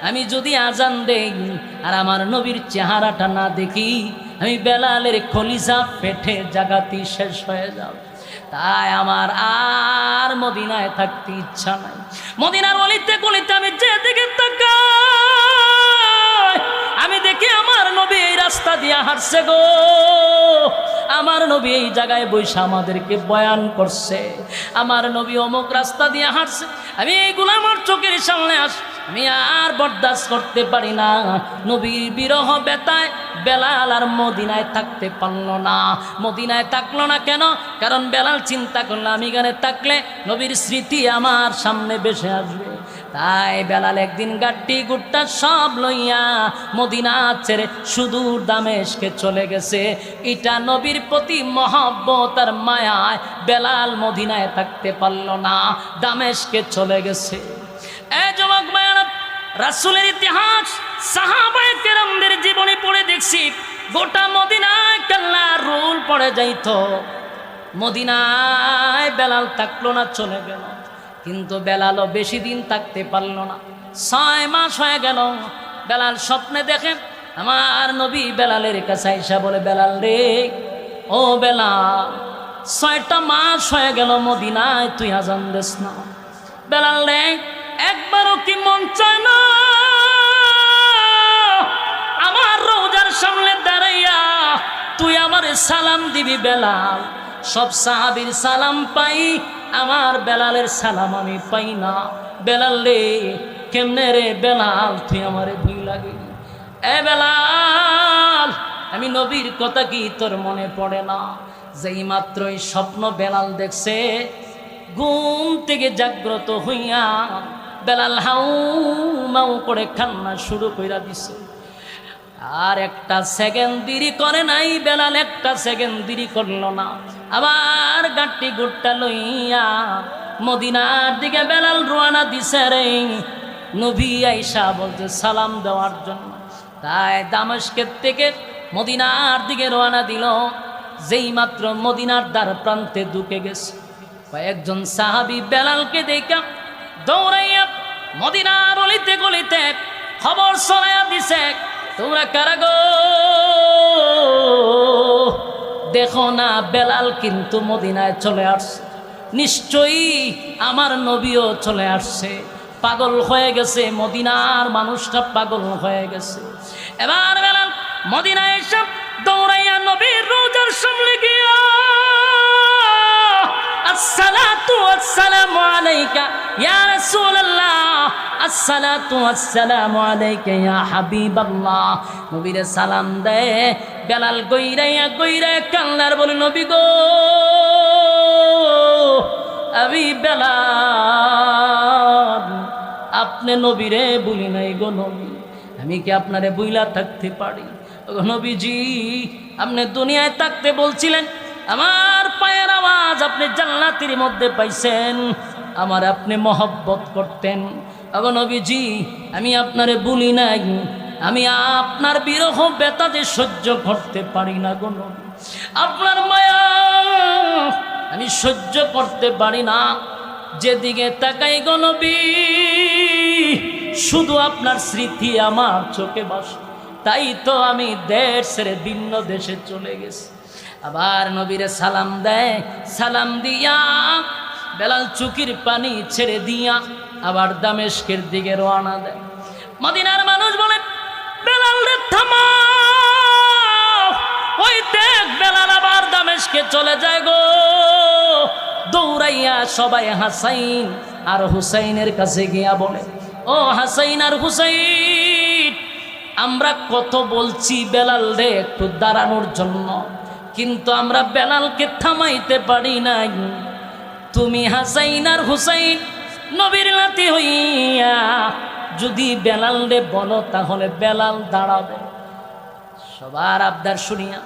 আমি যদি আজান দেই আর আমার নবীর চেহারাটা না দেখি, আমি বেলালের কলিজা পেটে জাগাতি শেষ হয়ে যাব। তাই আমার আর মদিনায় থাকতে ইচ্ছা নাই। মদিনার অলিতে গলিতে আমি যে দিকে তাকাই, আমি দেখি আমার নবী এই রাস্তা দিয়ে হাঁটছে গো, আমার নবী এই জায়গায় বসে আমাদেরকে বয়ান করছে, আমার নবী অমুক রাস্তা দিয়ে হাঁটছে। আমি এইগুলো আমার চোখের সামনে আমি আর বরদাস্ত করতে পারি না। নবীর বিরহ বেতায় বেলাল আর মদিনায় থাকতে পারলো না। মদিনায় থাকলো না কেন? কারণ বেলাল চিন্তা করলো, আমি এখানে থাকলে নবীর স্মৃতি আমার সামনে ভেসে আসবে। তাই বেলাল একদিন গাট্টি গুট্টা সব লইয়া মদিনা ছেড়ে সুদূর দামেশকে চলে গেছে। এটা নবীর প্রতি মহব্বত আর মায়ায় বেলাল মদিনায় থাকতে পারল না, দামেশকে চলে গেছে। এ যুবক ভাইরা, রাসূলের ইতিহাস, সাহাবায়ে কেরামদের জীবনী পড়ে দেখছি, গোটা মদিনায় কাল্লার রোল পড়ে যাইত। মদিনায় বেলাল থাকলো না, চলে গেল। কিন্তু বেলালও বেশি দিন থাকতে পারল না, 6 মাস হয়ে গেল। বেলাল স্বপ্নে দেখে আমার নবী বেলালের কাছে আইসা বলে, বেলাল রে, ও বেলাল, 6টা মাস হয়ে গেল মদিনায় তুই আজান দিস না। বেলাল রে, একবারও কি মন চায় না আমার রওজার সামনে দাঁড়াইয়া তুই আমার সালাম দিবি? বেলাল, সব সাহাবীর সালাম পাই, আমার বেলালের সালাম আমি পাই না। বেলাল রে, কেমনে রে বেলাল তুই আমারে ভুল লাগে? এ বেলাল, আমি নবীর কথা কি তোর মনে পড়ে না? যেই মাত্রই স্বপ্ন বেলাল দেখছে, ঘুম থেকে জাগ্রত হইয়া বেলাল হাউ মাউ করে কান্না শুরু কইরা দিছে। আর একটা সেকেন্ড দেরি করে নাই বেলাল, একটা সেকেন্ড দেরি করলো না। আবার গাট্টি গুট্টা লইয়া মদিনার দিকে বেলাল রওনা দিছে রে। নবী আয়েশা বলতে সালাম দেওয়ার জন্য, তাই দামেস্কের থেকে মদিনার দিকে রওনা দিল। যেই মাত্র মদিনার দ্বার প্রান্তে ঢুকে গেছে, কয়েকজন সাহাবী বেলালকে দেখা দৌড়াইয়া মদিনার অলিতে গলিতে খবর ছড়াইয়া দিছে, তোমরা কারা গো? দেখো না বেলাল কিন্তু মদিনায় চলে আসছে, নিশ্চয়ই আমার নবীও চলে আসছে। পাগল হয়ে গেছে, মদিনার মানুষটা পাগল হয়ে গেছে। এবার বেলাল মদিনায় এসে দৌড়াইয়া নবীর রওজার সামনে গিয়া আসসালাতু ওয়াসসালামু আলাইকা ইয়া রাসূলুল্লাহ, আসসালাতু ওয়াসসালামু আলাইকা ইয়া হাবিবাল্লাহ, নবীরে সালাম দেয়। বেলাল গইরাইয়া কান্নার বলে, নবী গো, আমি বেলাল আপনি নবীরে বলি নাই গো নবী, আমি কি আপনারে বইলা থাকতে পারি? নবীজি, আপনি দুনিয়ায় থাকতে বলছিলেন আমার পায়ের আওয়াজ আপনি জান্নাতের মধ্যে পাইছেন, আমার আপনি মহব্বত করতেন। নবীজি, আমি আপনারে বলি নাই, আমি আপনার বিরহ ব্যথা যে সহ্য করতে পারি না গো নবী, আপনার মায়া আমি সহ্য করতে পারি না। যেদিকে তাকাই গো নবী, শুধু আপনার স্মৃতি আমার চোখে ভাসে, তাই তো আমি দেশ ছেড়ে ভিন্ন দেশে চলে গেছি। আবার নবীরে সালাম দেয়, সালাম দিয়া বেলাল চুকির পানি ছেড়ে দিয়া আবার দামেস্কের দিকে রওনা দেয়। মদিনার মানুষ বলে, বেলাল রে থামাও, ওই দেখ বেলাল আবার দামেস্কে চলে যায় গো। দৌড়াইয়া সবাই হাসাইন আর হুসাইনের কাছে গিয়া বলে, ও হাসাইন আর হুসাইন, আমরা কত বলছি বেলাল রে একটু দাঁড়ানোর জন্য, কিন্তু আমরা বেলালকে থামাইতে পারি নাই। তুমি হাসাইন আর হুসাইন নবীর নাতি হইয়া যদি বেলাল রে বলো, তাহলে বেলাল দাঁড়াবে। সবার আবদার শুনিয়া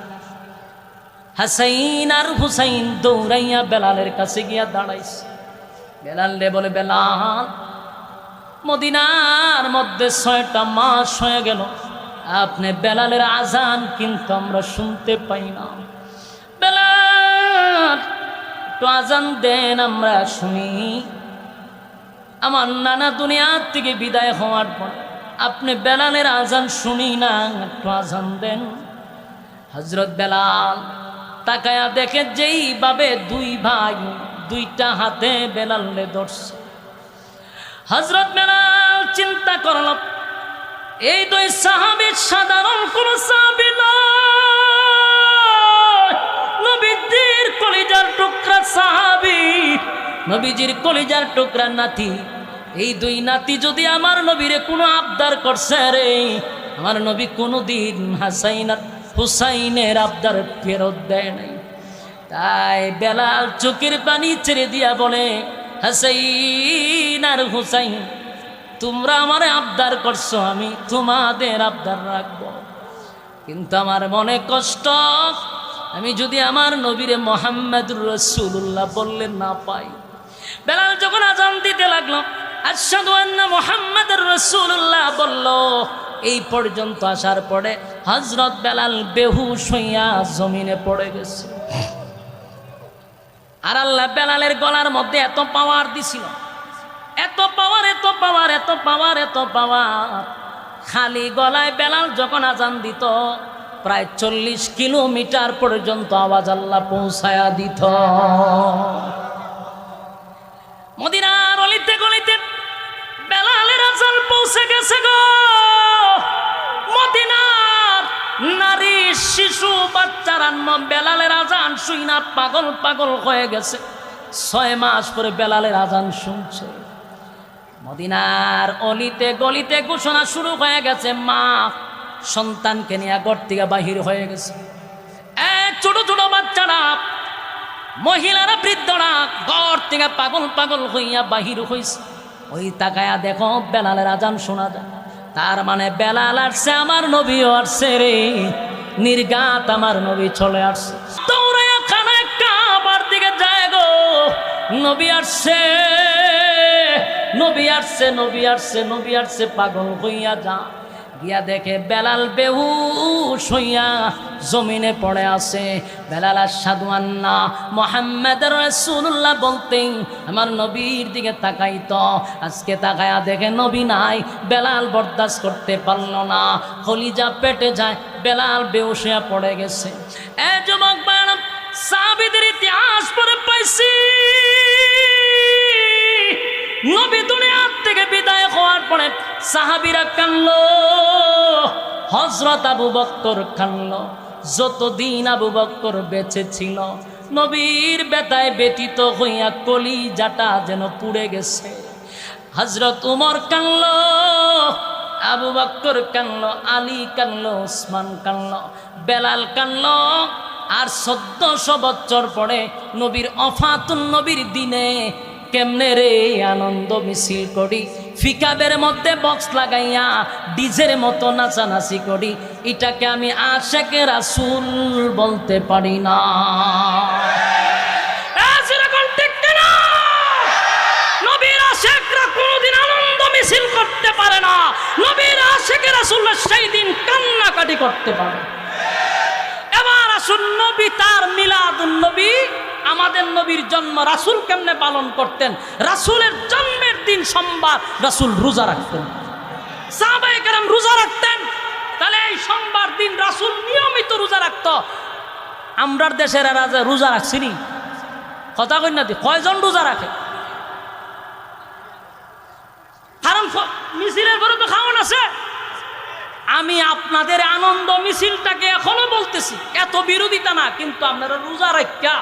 হাসাইন আর হুসাইন দৌড়াইয়া বেলালের কাছে গিয়া দাঁড়াইছে। বেলাল রে বলে, বেলাল, মদিনার মধ্যে 6টা মাস হয়ে গেল, আপনি বেলালের আজান কিন্তু আমরা শুনতে পাই না। বেলাল, একটু আজান দেন, আমরা শুনি। আমার নানা দুনিয়ার থেকে বিদায় হওয়ার পর আপনি বেলালের আজান শুনি না, একটু আজান দেন। হযরত বেলাল তাকায়া দেখে যেইভাবে দুই ভাই দুইটা হাতে বেলালে ধরছে, হযরত বেলাল চিন্তা করল, এই দুই সাহাবী সাধারণ কোন সাহাবী নয়, নবীজির কলিজার টুকরা সাহাবী, নবীজির কলিজার টুকরা নাতি। এই দুই নাতি যদি আমার নবীরে কোনো আবদার করছে রে, আমার নবী কোনোদিন হাসাইন আর হুসাইনের আবদার ফেরত দেয় নাই। তাই বেলাল চোখের পানি ছেড়ে দিয়া বলে, হাসাইন আর হুসাইন, তোমরা আমার আবদার করছো, আমি তোমাদের আবদার রাখবো, কিন্তু আমার মনে কষ্ট, আমি যদি আমার নবীরে মুহাম্মদুর রাসূলুল্লাহ বললে না পাই। বেলাল যখন আজান দিতে লাগলো, আশহাদু আন্না মুহাম্মাদুর রাসূলুল্লাহ বলল, এই পর্যন্ত আসার পরে হযরত বেলাল বেহুশ হইয়া জমিনে পড়ে গেছে। আর আল্লাহ বেলালের গলার মধ্যে এত পাওয়ার দিছিল, এত পাওয়ার, এত পাওয়ার, এত পাওয়ার, এত পাওয়ার, খালি গলায় বেলাল যখন আজান দিত প্রায় 40 কিলোমিটার পর্যন্ত আওয়াজ আল্লাহ পৌঁছায়া দিত। মদিনার অলিতে গলিতে বেলালের আজান পৌঁছে গেছে গো। মদিনার নারী, শিশু, বাচ্চারা বেলালের আজান শুইনা পাগল পাগল হয়ে গেছে। 6 মাস পরে বেলালের আজান শুনছে। মদিনার অলিতে গলিতে ঘোষণা শুরু হয়ে গেছে, মা সন্তানকে নিয়ে ঘর থেকে বাহির হয়ে গেছে। ছোট ছোট বাচ্চারা, মহিলারা, বৃদ্ধরা ঘর থেকে পাগল পাগল হইয়া বাহির হইছে। ওই তাকায়া দেখো বেলালের আজান শোনা যায়। তার মানে বেলাল আসছে, আমার নবীও আসছে রে, নির্ঘাত আমার নবী চলে আসছে। দৌড়াইয়া খানা কাবার দিকে যায় গো, নবী আসছে, নবী আসছে, নবী আসছে, নবী আসছে, পাগল হইয়া যা গিয়া দেখে বেলাল বেহুশ হইয়া জমিনে পড়ে আছে। বেলাল আশহাদু আন্না মুহাম্মাদুর রাসূলুল্লাহ বলতেই আমার নবীর দিকে তাকাইতো। আজকে তাকায়া দেখে নবী নাই। বেলাল বরদাস্ত করতে পারল না, কলিজা পেটে যায়, বেলাল বেহুশ হইয়া পড়ে গেছে। এ যুবক বাবা, সাহাবীদের ইতিহাস পড়ে পাইছি, নবী দুনিয়ার থেকে বিদায় হওয়ার পরে সাহাবীরা কানলো, হযরত আবু বকর কানলো। যতদিন আবু বকর বেঁচে ছিল নবীর ব্যথায় ব্যথিত হইয়া কলিজাটা যেন পুড়ে গেছে। হযরত উমর কানলো, আবু বকর কানলো, আলী কানলো, ওসমান কানলো, বেলাল কানলো। আর 1400 বছর পরে নবীর ওফাতুন নবীর দিনে কেমনে রে আনন্দ মিছিল করি, ফিকাবের মধ্যে বক্স লাগাইয়া ডিজের মতো নাচানাচি করি, এটাকে আমি আশেকে রাসূল বলতে পারি না। নবীর আশেকরা কোনোদিন আনন্দ মিছিল করতে পারে না, নবীর আশেকে রাসূল সেই দিন কান্নাকাটি করতে পারে। এবার আসুন, নবী তার মিলাদুন নবী, আমাদের নবীর জন্ম রাসূল কেমনে পালন করতেন। রাসূলের জন্মের দিন সোমবার রাসূল রোজা রাখতেন, সাহাবায়ে কেরাম রোজা রাখতেন। তাহলে এই সোমবার দিন রাসূল নিয়মিত রোজা রাখতো। আমরার দেশের রাজা রোজা রাখছিনি, কথা কই না, কয়জন রোজা রাখে? কারণ মিছিলের পরে তো খাওয়ান আছে। আমি আপনাদের আনন্দ মিছিলটাকে এখনো বলতেছি, এত বিরোধিতা না, কিন্তু আপনারা রোজা রাখা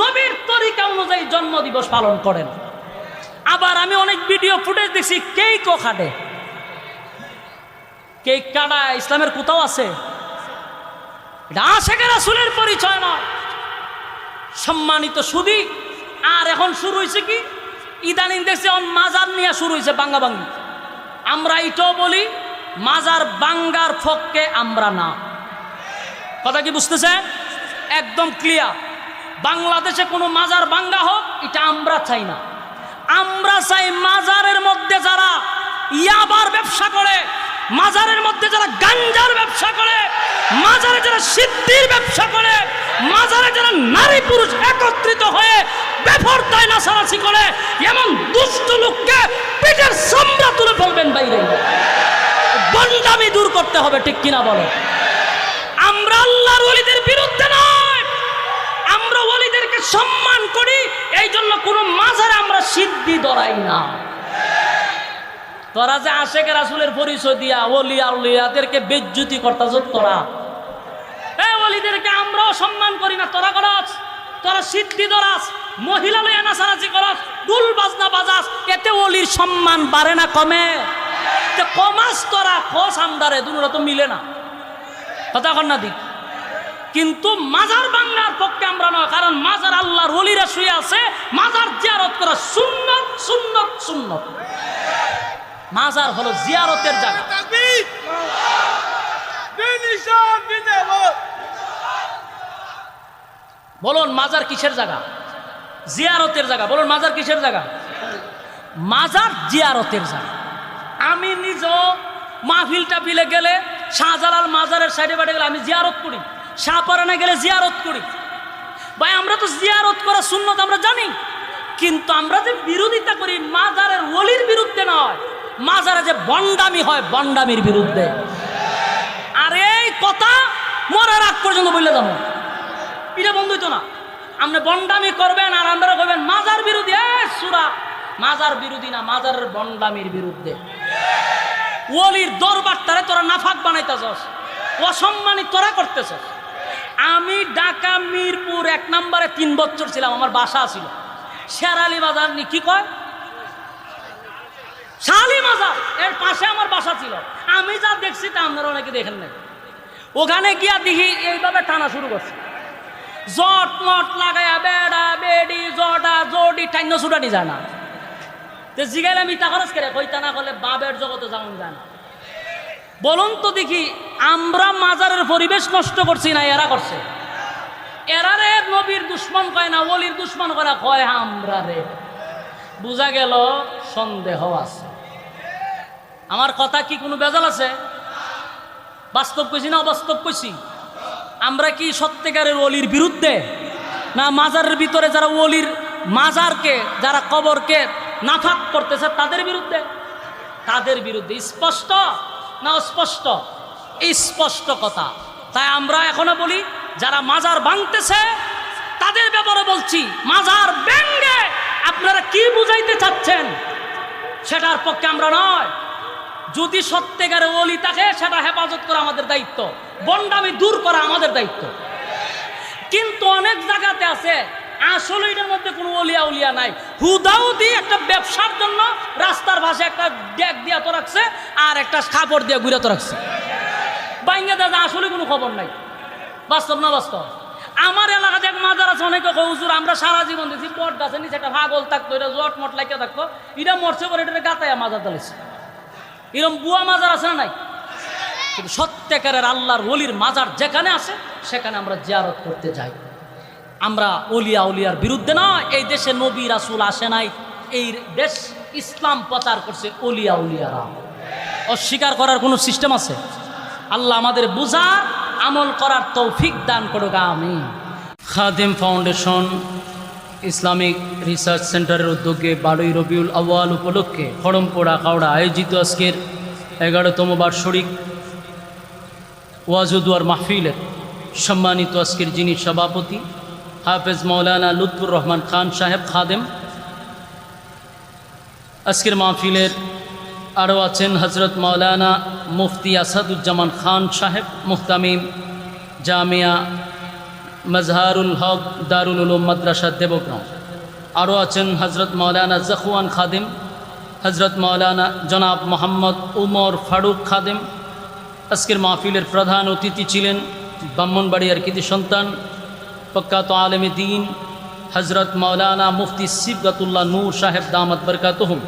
নবীর তরিকা অনুযায়ী জন্মদিবস পালন করেন। আবার আমি অনেক ভিডিও ফুটেজ দেখছি কেকও কাটে। কেক কাটা ইসলামের কোথাও আছে? এটা আশেকে রাসূলের পরিচয় নয়। সম্মানিত সুধী, আর এখন শুরু হয়েছে কি, ইদানিং দেখছি মাজার নিয়ে শুরু হয়েছে বাঙ্গাবাঙ্গি। আমরা এটাও বলি মাজার বাঙ্গার পক্ষে আমরা না। কথা কি বুঝতেছেন? একদম ক্লিয়ার। বাংলাদেশে কোনো মাজার বাঙ্গা হোক, এটা আমরা চাই না। আমরা চাই মাজারের মধ্যে যারা ইয়াবার ব্যবসা করে, মাজারের মধ্যে যারা গাঞ্জার ব্যবসা করে, মাজারে যারা সিদ্ধির ব্যবসা করে, মাজারে যারা নারী পুরুষ একত্রিত হয়ে বেপরদায় নাচানাচি করে, এমন দুষ্ট লোককে পিঠের চামড়া তুলে ফেলবেন বাইরে। বন্দামি দূর করতে হবে, ঠিক কিনা বলো? আমরা আল্লাহর ওলিদের বিরুদ্ধে নয়, আমরা ওলিদেরকে সম্মান করি, এই জন্য কোনো মাজারে আমরা সিদ্ধি ধরাই না। তোরা যে আশেকে রাসূলের পরিচয় দিয়া ওলি আউলিয়াদেরকে বেজ্জতি করতাছ, তোরা এই ওলিদেরকে আমরাও সম্মান করি না। তোরা করস, তোরা সিদ্ধি ধরাস, মহিলা লইয়া নাচানাচি করস, দুল বাজনা বাজাস, এতে ওলির সম্মান বাড়ে না কমে? কমাস তোরা খোস আমদারে, দুটা তো মিলে না। কথা কন না দিক। কিন্তু মাজার বাংলার পক্ষে আমরা নয়, কারণ মাজার আল্লাহর ওলিরা শুয়ে আছে, মাজার জিয়ারত করা সুন্নত সুন্নত সুন্নত। মাজার হলো জিয়ারতের জায়গা। বলুন মাজার কিসের জায়গা? জিয়ারতের জায়গা। বলুন মাজার কিসের জায়গা? মাজার জিয়ারতের জায়গা। আমি নিজেও মাহফিল টাফিলে গেলে শাহজালাল মাজারের সাইডে বাড়ে গেলে আমি জিয়ারত করি, শাহপারানে গেলে জিয়ারত করি। ভাই আমরা তো জিয়ারত করা সুন্নত আমরা জানি, কিন্তু আমরা যে বিরোধিতা করি মাজারের ওলির বিরুদ্ধে নয়, মাজারে যে বন্ডামি হয় বন্ডামির বিরুদ্ধে। আর এই কথা মরার আগ পর্যন্ত বললে যাবো, এটা বন্ধ হইতো না। আপনি বন্ডামি করবেন আর আমরা করবেন মাজার বিরোধী। সুরা মাজার বিরোধী না, মাজারের বন্ডামির বিরুদ্ধে। ওলির দরবারটারে তোরা নাফাক বানাইতেছস, অসম্মানিত তোরা করতেছস। আমি ঢাকা মিরপুর 1 নম্বরে 3 বছর ছিলাম, আমার বাসা ছিল শেরালি বাজার। কি কয় শালি মাজার, এর পাশে আমার বাসা ছিল। আমি যা দেখছি তা আপনারা অনেকে দেখেন নাই। ওখানে গিয়া দেখি এইভাবে টানা শুরু করছে, জট মট লাগাইয়া বেড়া বেড়ি জটা জডি টাইনা ছুটানি যায় না। তো জিগাইলে আমি তা খরচ করে কইতা না করলে বাবের জগতে যেমন যায় না। বলুন তো দেখি, আমরা মাজারের পরিবেশ নষ্ট করছি না এরা করছে? এরা রে নবীর দুশ্মন কয় না, ওলির দুশ্মন কয় না, কয় আমরা রে। বুঝা গেল সন্দেহ আছে। আমার কথা কি কোনো বেজাল আছে? বাস্তব কইছি না অবাস্তব কইছি? আমরা কি সত্যিকারের ওলির বিরুদ্ধে, না মাজারের ভিতরে যারা ওলির মাজারকে, যারা কবরকে নাফাক করতেছে তাদের বিরুদ্ধে? তাদের বিরুদ্ধে। স্পষ্ট না অস্পষ্ট? স্পষ্ট কথা। তাই আমরা এখনো বলি, যারা মাজার ভাঙতেছে তাদের ব্যাপারে বলছি, মাজার ভেঙে আপনারা কি বুঝাইতে চাচ্ছেন সেটার পক্ষে আমরা নয়। যদি সত্যিকারে ওলি থাকে সেটা হেফাজত করা আমাদের দায়িত্ব, বন্ডামি দূর করা আমাদের দায়িত্ব। কিন্তু অনেক জায়গাতে আছে আসলে এটার মধ্যে কোনো ওলিয়া উলিয়া নাই, হুদাউদি একটা ব্যবসার জন্য রাস্তার পাশে একটা ডেক দিয়া তো রাখছে আর একটা কাপড় দিয়ে ঘুরে তো রাখছে। বাইঙ্গা দাদা আসলে কোনো খবর নাই। বাস্তব না বাস্তব? আমার এলাকাতে এক মাজার আছে, অনেকে হুজুর আমরা সারা জীবন দেখছি বট গাছের নিচে একটা ভাগল থাকতো, এটা জট মট লাগিয়ে থাকতো, এটা মরছে করে এটা গাতায়া মাজার দাঁড়িয়েছে। এরকম বুয়া মাজার আছে না নাই? কিন্তু সত্যিকারের আল্লাহর ওলির মাজার যেখানে আছে সেখানে আমরা জিয়ারত করতে যাই। আমরা ওলিয়া উলিয়ার বিরুদ্ধে নয়। এই দেশে নবী রাসূল আসে নাই, এই দেশ ইসলাম প্রচার করছে ওলিয়া উলিয়ারা। অস্বীকার করার কোনো সিস্টেম আছে? আল্লাহ আমাদের বুঝার আমল করার তৌফিক দান করুক, আমিন। খাদিম ফাউন্ডেশন ইসলামিক রিসার্চ সেন্টারের উদ্যোগে 12ই রবিউল আউয়াল উপলক্ষে খড়মপোড়া খাওড়া আয়োজিত আজকের 11তম বার্ষিক ওয়াজুদুয়ার মাহফিলের সম্মানিত আজকের যিনি সভাপতি হাফেজ মৌলানা লুৎফুর রহমান খান সাহেব খাদেম, আজকের মাহফিলের আরও আছেন হজরত মৌলানা মুফতি আসাদুজ্জামান খান সাহেব মুহতামিম জামিয়া মজহারুল হক দারুল উলুম মাদ্রাসা দেবগ্রাম। আরও আছেন হজরত মৌলানা জখওয়ান খাদিম, হজরত মৌলানা জনাব মোহাম্মদ উমর ফারুক খাদিম। আজকের মাহফিলের প্রধান অতিথি ছিলেন ব্রাহ্মণবাড়িয়ার কৃতি সন্তান প্রখ্যাত আলেমে দ্বীন হজরত মৌলানা মুফতি সিবগাতুল্লাহ নূর সাহেব দামাত বরকাতুহুম,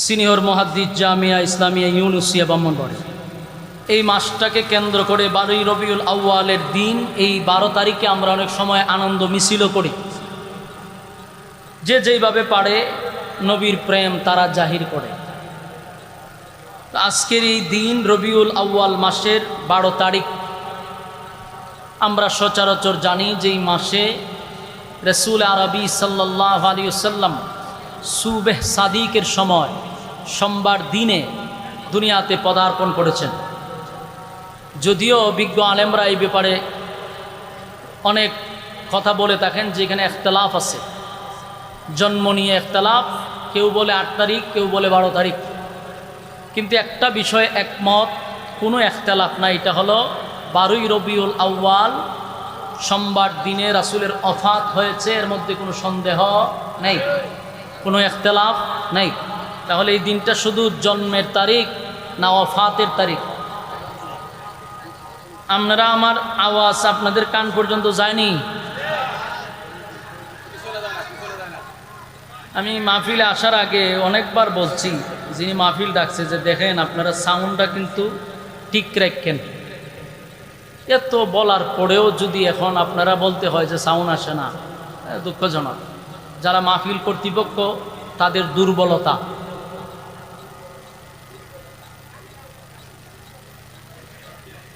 সিনিয়র মুহাদ্দিস জামিয়া ইসলামিয়া ইউনুসিয়া ব্রাহ্মণবাড়ি। এই মাসটাকে কেন্দ্র করে 12ই রবিউল আউয়ালের দিন, এই 12 তারিখে আমরা অনেক সময় আনন্দ মিছিলও করি। যে যেইভাবে পারে নবীর প্রেম তারা জাহির করে। আজকের এই দিন রবিউল আউয়াল মাসের 12 তারিখ। আমরা সচরাচর জানি যে এই মাসে রসুল আরবি সাল্লাল্লাহু আলাইহি ওয়াসাল্লাম সুবহ সাদিকের সময় সোমবার দিনে দুনিয়াতে পদার্পণ করেছেন। যদিও বিজ্ঞ আলেমরা এই ব্যাপারে অনেক কথা বলে থাকেন যে এখানে ইখতিলাফ আছে, জন্ম নিয়ে ইখতিলাফ, কেউ বলে 8 তারিখ, কেউ বলে 12 তারিখ। কিন্তু একটা বিষয়ে একমত, কোনো ইখতিলাফ নাই, এটা হলো 12ই রবিউল আউয়াল সোমবার দিনে রাসূলের ওফাত হয়েছে, এর মধ্যে কোনো সন্দেহ নেই, কোনো ইখতিলাফ নেই। তাহলে এই দিনটা শুধু জন্মের তারিখ না ওফাতের তারিখ? আপনারা আমার আওয়াজ আপনাদের কান পর্যন্ত যায়নি? আমি মাহফিলে আসার আগে অনেকবার বলছি, যিনি মাহফিল ডাকছে, যে দেখেন আপনারা সাউন্ডটা কিন্তু ঠিক রাখেন। এত বলার পরেও যদি এখন আপনারা বলতে হয় যে সাউন্ড আসে না, দুঃখজনক। যারা মাহফিল কর্তৃপক্ষ তাদের দুর্বলতা।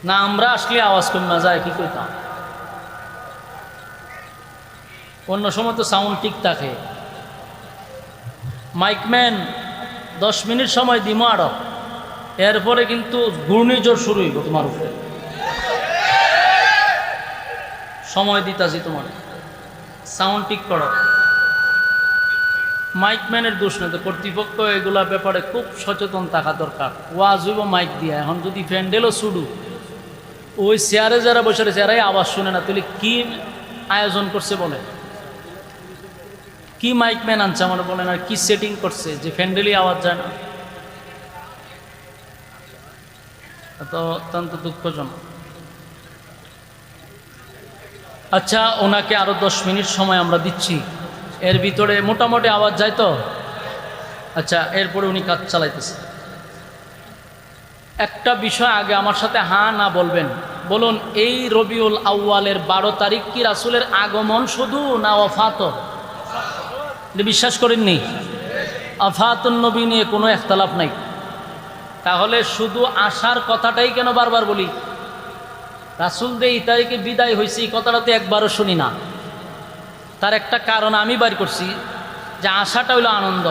না আমরা আসলে আওয়াজ কমে যায়, কি করতাম? অন্য সময় তো সাউন্ড ঠিক থাকে। মাইকম্যান 10 মিনিট সময় দিম আরো, এরপরে কিন্তু ঘূর্ণিঝড় শুরু হইব তোমার উপরে। সময় দিতাছি তোমার, সাউন্ড ঠিক করো। মাইকম্যানের দোষ নেই তো, কর্তৃপক্ষ এগুলা ব্যাপারে খুব সচেতন থাকা দরকার। ওয়াজ হইব মাইক দিয়া। এখন যদি প্যান্ডেলও শুরু, ওই চেয়ারে যারা বসে রয়েছে এরাই আওয়াজ শুনে না, তাহলে কি আয়োজন করছে বলে? কি মাইক ম্যান আনছে আমার বলেন, আর কি সেটিং করছে যে ফ্যান্ডেলি আওয়াজ যায় না? তো অত্যন্ত দুঃখজনক। আচ্ছা, ওনাকে আরো 10 মিনিট সময় আমরা দিচ্ছি, এর ভিতরে মোটামুটি আওয়াজ যায় তো? আচ্ছা, এরপরে উনি কাজ চালাইতেছে। একটা বিষয় আগে আমার সাথে হ্যাঁ না বলবেন। বলুন, এই রবিউল আউয়ালের 12 তারিখ কি রাসূলের আগমন শুধু না ওফাত? বিশ্বাস করেননি? ওফাতুন নবী নিয়ে কোনো ইখতিলাফ নাই। তাহলে শুধু আসার কথাটাই কেন বারবার বলি? রাসূল যে এই তারিখে বিদায় হয়েছে এই কথাটা তো একবারও শুনি না। তার একটা কারণ আমি বের করছি, যে আসাটা হলো আনন্দ,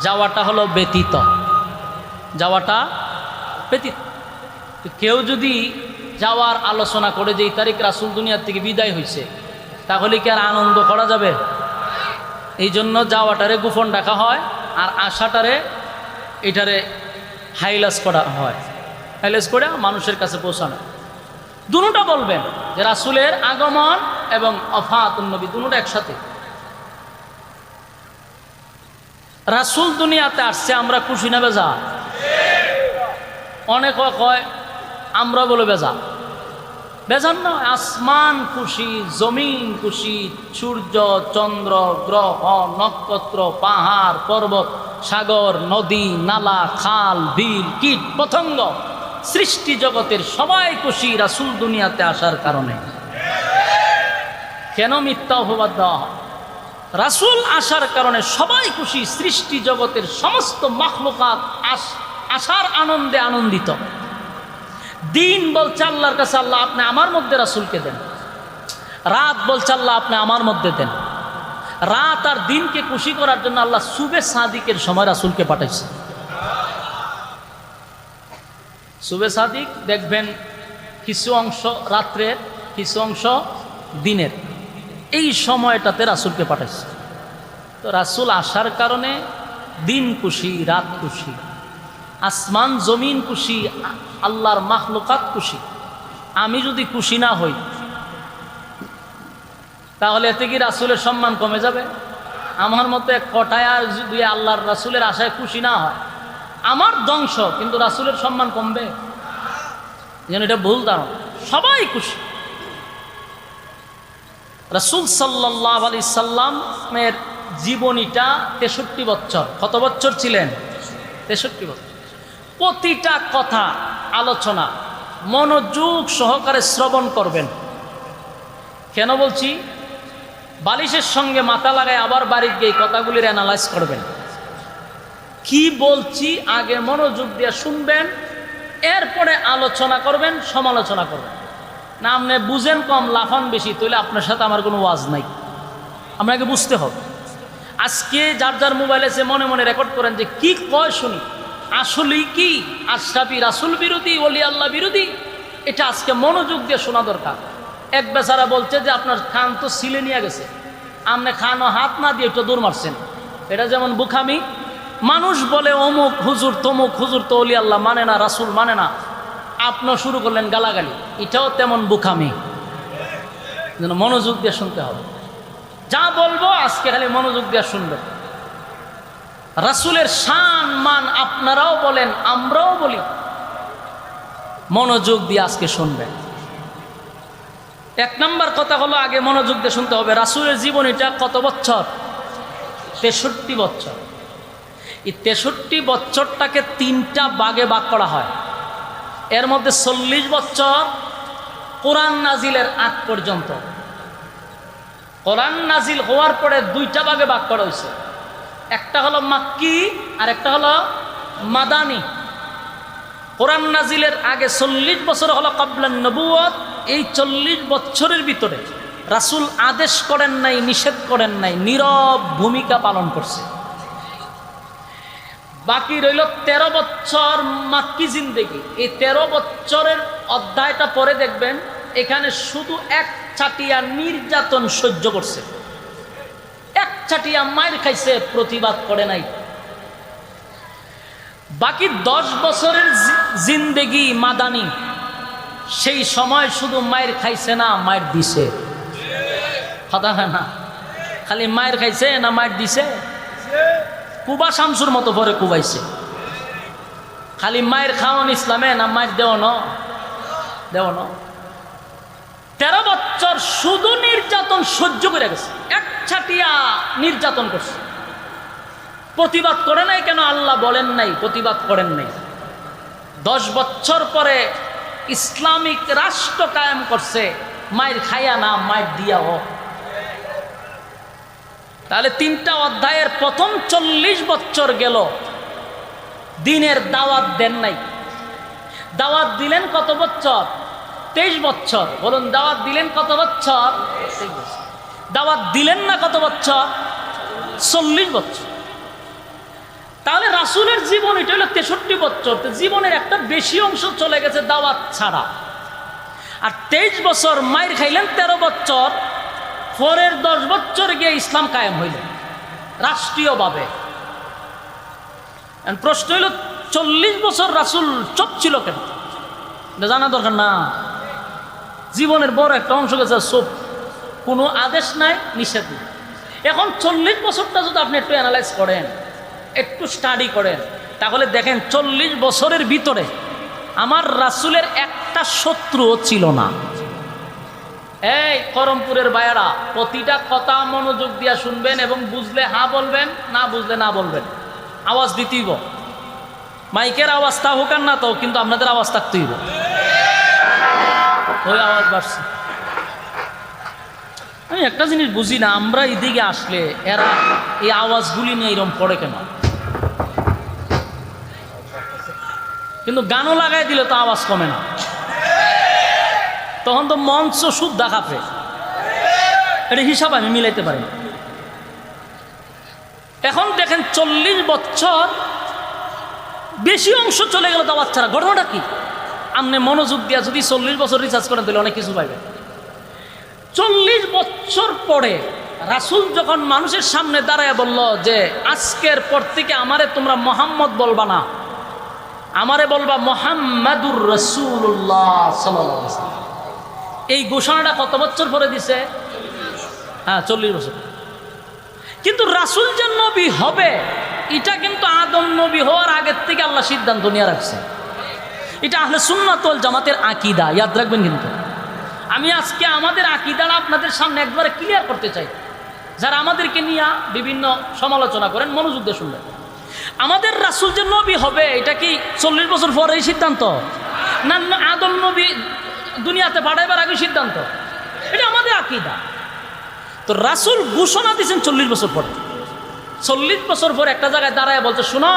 যাওয়াটা হলো ব্যতীত। যাওয়াটা ব্যতীত। কেউ যদি যাওয়ার আলোচনা করে যে এই তারিখ রাসূল দুনিয়ার থেকে বিদায় হয়েছে, তাহলে কি আর আনন্দ করা যাবে? এই জন্য যাওয়াটারে গোপন রাখা হয়, আর আশাটারে এটারে হাইলাস করা হয়। হাইলাস করে মানুষের কাছে পৌঁছানো। দুটোটা বলবেন যে রাসূলের আগমন এবং ওফাতুন নবী দুটোটা একসাথে। রাসূল দুনিয়াতে আসছে, আমরা খুশি না বেজা? অনেক কয় আমরা বলে বেজা। বেজান নয়, আসমান খুশি, জমিন খুশি, সূর্য চন্দ্র গ্রহ নক্ষত্র পাহাড় পর্বত সাগর নদী নালা খাল বিল কীট পতঙ্গ সৃষ্টি জগতের সবাই খুশি রাসূল দুনিয়াতে আসার কারণে। কেন মিথ্যা অপবাদ দেওয়া হয়? রাসূল আসার কারণে সবাই খুশি, সৃষ্টি জগতের সমস্ত মাখলুকাত আসার আনন্দে আনন্দিত। দিন বলছে আল্লাহর কাছে, আল্লাহ আপনি আমার মধ্যে রাসূলকে দেন। রাত বলছে আল্লাহ আপনি আমার মধ্যে দেন। রাত আর দিনকে খুশি করার জন্য আল্লাহ সুবে সাদিকের সময় রাসূলকে পাঠাইছে। সুবে সাদিক দেখবেন কিছু অংশ রাত্রের, কিছু অংশ দিনের, এই সময়টাতে রাসূলকে পাঠাইছে। তো রাসূল আসার কারণে দিন খুশি, রাত খুশি, আসমান জমিন খুশি, আল্লাহর মাখলুকাত খুশি। আমি যদি খুশি না হই তাহলে এতে কি রাসূলের সম্মান কমে যাবে? আমার মতো এক কটায় আর যদি আল্লাহর রাসূলের আশায় খুশি না হয়, আমার ধ্বংস, কিন্তু রাসূলের সম্মান কমবে? যেন এটা ভুল ধারণা। সবাই খুশি। রাসূল সাল্লাল্লাহু আলাইহি সাল্লামের জীবনীটা 63 বছর। কত বছর ছিলেন? 63 বছর। প্রতিটা কথা আলোচনা মনোযোগ সহকারে শ্রবণ করবেন। কেন বলছি? বালিশের সঙ্গে মাথা লাগায় আবার বাড়িতে গিয়ে কথাগুলির অ্যানালাইজ করবেন। কি বলছি আগে মনোযোগ দিয়ে শুনবেন, এরপরে আলোচনা করবেন, সমালোচনা করবেন। না আপনি বুঝেন কম, লাফান বেশি, তাহলে আপনার সাথে আমার কোনো ওয়াজ নাই। আপনাকে বুঝতে হবে। আজকে যার যার মোবাইলে এসে মনে মনে রেকর্ড করেন যে কি কয় শুনি, আসলেই কি আশরাফি রাসূল বিরোধী, ওলি আল্লাহ বিরোধী? এটা আজকে মনোযোগ দিয়ে শোনা দরকার। এক বেচারা বলছে যে আপনার খান তো সিলে নিয়ে গেছে, আপনি খানও হাত না দিয়ে একটু দূর মারছেন। এটা যেমন বুখামি। মানুষ বলে অমুক হুজুর তমুক হুজুর তো ওলি আল্লাহ মানে না, রাসূল মানে না, আপনিও শুরু করলেন গালাগালি। এটাও তেমন বুখামি। যেন মনোযোগ দিয়ে শুনতে হবে। যা বলবো আজকে খালি মনোযোগ দিয়ে শুনবেন। রাসূলের শান মান আপনারাও বলেন, আমরাও বলি, মনোযোগ দিয়ে আজকে শুনবেন। এক নম্বর কথা হলো আগে মনোযোগ দিয়ে শুনতে হবে। রাসূলের জীবনীটা কত বছর? 63 বছর। এই 63 বছরটাকে 3টা ভাগে ভাগ করা হয়। এর মধ্যে 40 বছর কোরআন নাজিলের আগ পর্যন্ত। কোরআন নাজিল হওয়ার পরে 2টা ভাগে ভাগ করা হয়েছে। একটা হলো মাক্কি আর একটা হলো মাদানী। কোরআন নাজিলের আগে 40 বছর হলো ক্বাবলান নবুয়ত। এই 40 বছরের ভিতরে রাসূল আদেশ করেন নাই, নিষেধ করেন নাই, নীরব ভূমিকা পালন করছে। বাকি রইল 13 বছর মাক্কি জিন্দেগি। এই 13 বছরের অধ্যায়টা পরে দেখবেন এখানে শুধু এক চাটিয়া নির্যাতন সহ্য করছে, এক চাটিয়া মায়ের খাইছে, প্রতিবাদ করে নাই। বাকি 10 বছরের জিন্দেগি মাদানী, সেই সময় শুধু মায়ের খাইছে না, মায়ের দিছে। কথা হয় না? খালি মায়ের খাইছে না মায়ের দিছে? কুবা শামসুর মতো পরে কুবাইছে। খালি মায়ের খাওয়ান ইসলামে না মায়ের দেওয়ান? 13 বছর শুধু নির্যাতন সহ্য করে গেছে, একছাটিয়া নির্যাতন করছে। প্রতিবাদ করে নাই কেন? আল্লাহ বলেন নাই প্রতিবাদ করেন নাই। 10 বছর পরে ইসলামিক রাষ্ট্র কায়েম করছে, মায়ের খাইয়া না মায়ের দিয়াও। তাহলে 3টা অধ্যায়ের প্রথম 40 বছর গেল, দিনের দাওয়াত দেন নাই। দাওয়াত দিলেন কত বছর? 23 বছর। বলুন, দাওয়াত দিলেন কত বছর? 23 বছর। দাওয়াত দিলেন না কত বছর? 40 বছর। তাহলে রাসূলের জীবন এটা হলো 63 বছর। জীবনের একটা বেশি অংশ চলে গেছে দাওয়াত ছাড়া। আর 23 বছর মায়ের খাইলেন, 13 বছর পরের 10 বছর গিয়ে ইসলাম কায়েম হইল রাষ্ট্রীয়ভাবে। প্রশ্ন হইল 40 বছর রাসূল চুপ ছিল কেন? জানা দরকার না। জীবনের বড় একটা অংশ গেছে চুপ, কোনো আদেশ নাই, নিষেধ নেই। এখন 40 বছরটা যদি আপনি একটু অ্যানালাইজ করেন, একটু স্টাডি করেন, তাহলে দেখেন 40 বছরের ভিতরে আমার রাসূলের একটা শত্রুও ছিল না। এই করমপুরের ভাইয়ারা, প্রতিটা কথা মনোযোগ দিয়া শুনবেন এবং বুঝলে হ্যাঁ বলবেন, না বুঝলে না বলবেন। আওয়াজ দিতেইব, মাইকের আওয়াজ তা হোক আর না তো, কিন্তু আপনাদের আওয়াজ থাকতেইব। ওই আওয়াজ বাড়ছে। আমি একটা জিনিস বুঝি না, আমরা এদিকে আসলে এরা এই আওয়াজগুলি নিয়ে এরকম পড়ে কেন? কিন্তু গানও লাগাই দিলে তো আওয়াজ কমে না, তখন তো মঞ্চ শুদ্ধ কাঁপে। এটা হিসাব আমি মিলাইতে পারি না। এখন দেখেন 40 বছর বেশি অংশ চলে গেল দাওয়াত ছাড়া। ঘটনাটা কি? আপনি মনোযোগ দিয়া যদি 40 বছর রিসার্চ করেন তাহলে অনেক কিছু পাইবেন। 40 বছর পরে রাসূল যখন মানুষের সামনে দাঁড়ায় বলল যে আজকের পর থেকে আমারে তোমরা মোহাম্মদ বলবা না, আমারে বলবা মুহাম্মাদুর রাসূলুল্লাহ সাল্লাল্লাহু আলাইহি ওয়াসাল্লাম। এই ঘোষণাটা কত বছর পরে দিছে? হ্যাঁ, 40 বছর। কিন্তু রাসূল যে নবী হবে এটা কিন্তু আদম নবী হওয়ার আগের থেকে আল্লাহ সিদ্ধান্ত নিয়ে রাখছে। এটা আহলে সুন্নাত ওয়াল জামাতের আকীদা, ইয়াদ রাখবেন। কিন্তু আমি আজকে আমাদের আকীদাটা আপনাদের সামনে একবারে ক্লিয়ার করতে চাই। যারা আমাদেরকে নিয়ে বিভিন্ন সমালোচনা করেন, মনোযোগ দিয়ে শুনবেন। আমাদের রাসূল যে নবী হবে এটা কি 40 বছর পরে এই সিদ্ধান্ত? না আদম নবী দুনিয়াতে পাঠাইবার আগে সিদ্ধান্ত? এটা আমাদের আকীদা। তো রাসূল ঘোষণা দিয়েছেন 40 বছর পরে। 40 বছর পরে একটা জায়গায় দাঁড়ায় বলছে, শোনো,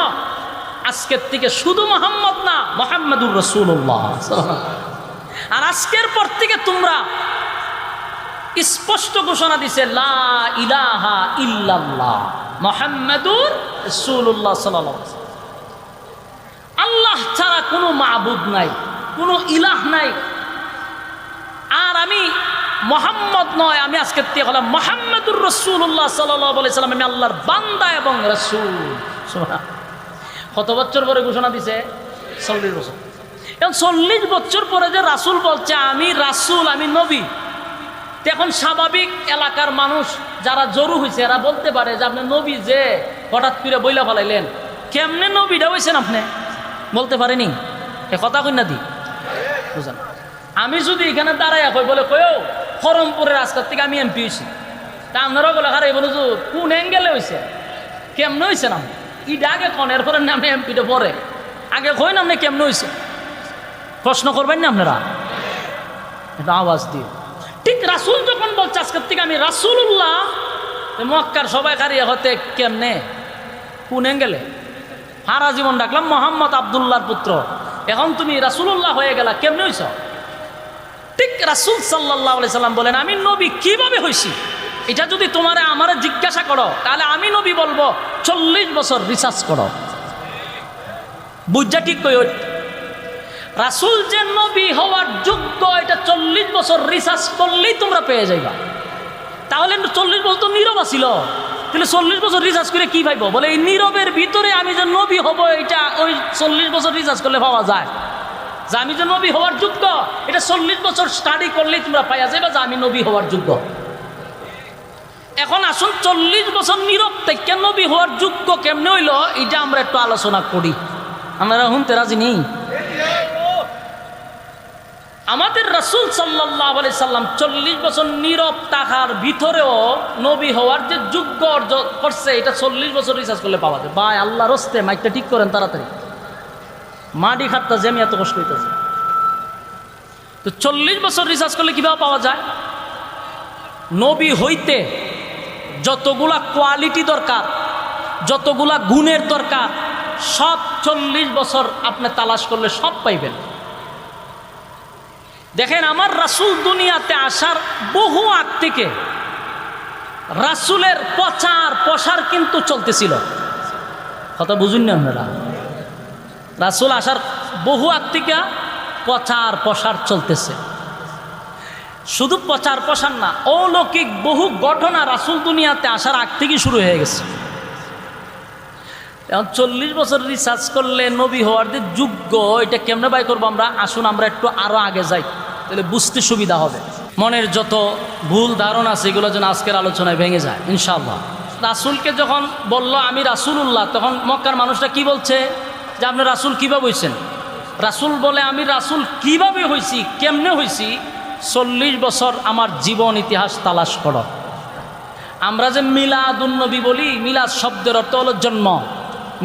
আজকের থেকে শুধু মুহাম্মদ না, মুহাম্মাদুর রাসূলুল্লাহ। আর আজকের পর থেকে তোমরা, স্পষ্ট ঘোষণা দিছে, লা ইলাহা ইল্লাল্লাহ মুহাম্মাদুর রাসূলুল্লাহ সাল্লাল্লাহু আলাইহি ওয়াসাল্লাম। আল্লাহ ছাড়া কোনো মাবুদ নাই, কোনো ইলাহ নাই। আর আমি মুহাম্মদ নয়, আমি আজকের থেকে হলাম মুহাম্মাদুর রাসূলুল্লাহ সাল্লাল্লাহু আলাইহি ওয়াসাল্লাম। আমি আল্লাহর বান্দা এবং রাসূল। কত বছর পরে ঘোষণা দিছে? 40 বছর। এখন 40 বছর পরে যে রাসূল বলছে আমি রাসূল, আমি নবী, এখন স্বাভাবিক এলাকার মানুষ যারা জরু হয়েছে এরা বলতে পারে যে আপনি নবী যে হঠাৎ করে বইলা ফেলাইলেন, কেমনে নবীটা হয়েছেন আপনি? বলতে পারেনি। এ কথা কই না দি বুঝলেন? আমি যদি এখানে দাঁড়াইয়া কই বলে কয়ও করমপুরের আজকের থেকে আমি এমপি হয়েছি, তা আপনারাও বলে আরে বলে কোন অ্যাঙ্গেলে হয়েছে, কেমনে হয়েছে না ইটা আগে কন, এরপরে আপনি এমপিটা পরে আগে কই না আপনি কেমনে হয়েছে? প্রশ্ন করবেন না আপনারা? এটা আওয়াজ দিয়ে। ঠিক রাসূল যখন বলছে আজকের থেকে আমি রাসূলুল্লাহ, মক্কার সবাই কারিয়া হতে কেমনে, কোন অ্যাঙ্গেলে? সারা জীবন ডাকলাম মোহাম্মদ আব্দুল্লাহর পুত্র, এখন তুমি রাসূলুল্লাহ হয়ে গেলা, কেমনে হইছ? ঠিক রাসূল সাল্লাল্লাহু আলাইহি সাল্লাম বলেন আমি নবী কিভাবে হইছি এটা যদি তোমারে আমারে জিজ্ঞাসা করো তাহলে আমি নবী বলবো 40 বছর রিসার্চ করো। বুঝা ঠিক কই? রাসূল যে নবী হওয়ার যোগ্য এটা 40 বছর রিসার্চ করলেই তোমরা পেয়ে যাইবা। তাহলে 40 বছর তো নীরব ছিল, তাহলে 40 বছর রিসার্চ করে কি পাইব? বলে এই নীরবের ভিতরে আমি যে নবী হব এটা ওই 40 বছর রিসার্চ করলে পাওয়া যায়। যে আমি যে নবী হওয়ার যোগ্য এটা 40 বছর স্টাডি করলেই তোমরা পাইয়া যাইবা যে আমি নবী হওয়ার যোগ্য। এখন আসুন 40 বছর নীরব থেকে নবী হওয়ার যোগ্য কেমনে হইল এটা আমরা একটু আলোচনা করি। আমরা শুনতে রাজি নেই? আমাদের রাসূল সাল্লাল্লাহু আলাইহি সাল্লাম 40 বছর নীরব থাকার ভিতরেও নবী হওয়ার যে যোগ্য অর্জন করছে এটা 40 বছর রিসার্চ করলে পাওয়া যায়। ভাই আল্লাহর হস্তে মাইকটা ঠিক করেন তাড়াতাড়ি, মাটি খাটটা যে আমি এত কষ্ট হইতেছে। তো 40 বছর রিসার্চ করলে কিভাবে পাওয়া যায়? নবী হইতে যতগুলা কোয়ালিটি দরকার, যতগুলা গুণের দরকার, সব 40 বছর আপনি তালাশ করলে সব পাইবেন। দেখেন আমার রাসূল দুনিয়াতে আসার বহু আগ থেকে রাসূলের প্রচার প্রসার কিন্তু চলতেছিল। কথা বুঝুন না আপনারা? রাসূল আসার বহু আগ থেকে প্রচার প্রসার চলতেছে। শুধু প্রচার প্রসার না, অলৌকিক বহু ঘটনা রাসূল দুনিয়াতে আসার আগ থেকে শুরু হয়ে গেছে। এখন 40 বছর রিসার্চ করলে নবী হওয়ার যে যোগ্য এটা কেমনে বাই করবো আমরা? আসুন আমরা একটু আরো আগে যাই, তাহলে বুঝতে সুবিধা হবে। মনের যত ভুল ধারণা আছে এগুলো যেন আজকের আলোচনায় ভেঙে যায় ইনশাআল্লাহ। রাসূলকে যখন বলল আমি রাসূলুল্লাহ, তখন মক্কার মানুষরা কি বলছে যে আপনি রাসূল কিভাবে হইছেন? রাসূল বলে আমি রাসূল কিভাবে হইছি, কেমনে হইছি? 40 বছর আমার জীবন ইতিহাস তালাশ করো। আমরা যে মিলাদুন্নবী বলি, মিলাদ শব্দের অর্থ হলো জন্ম।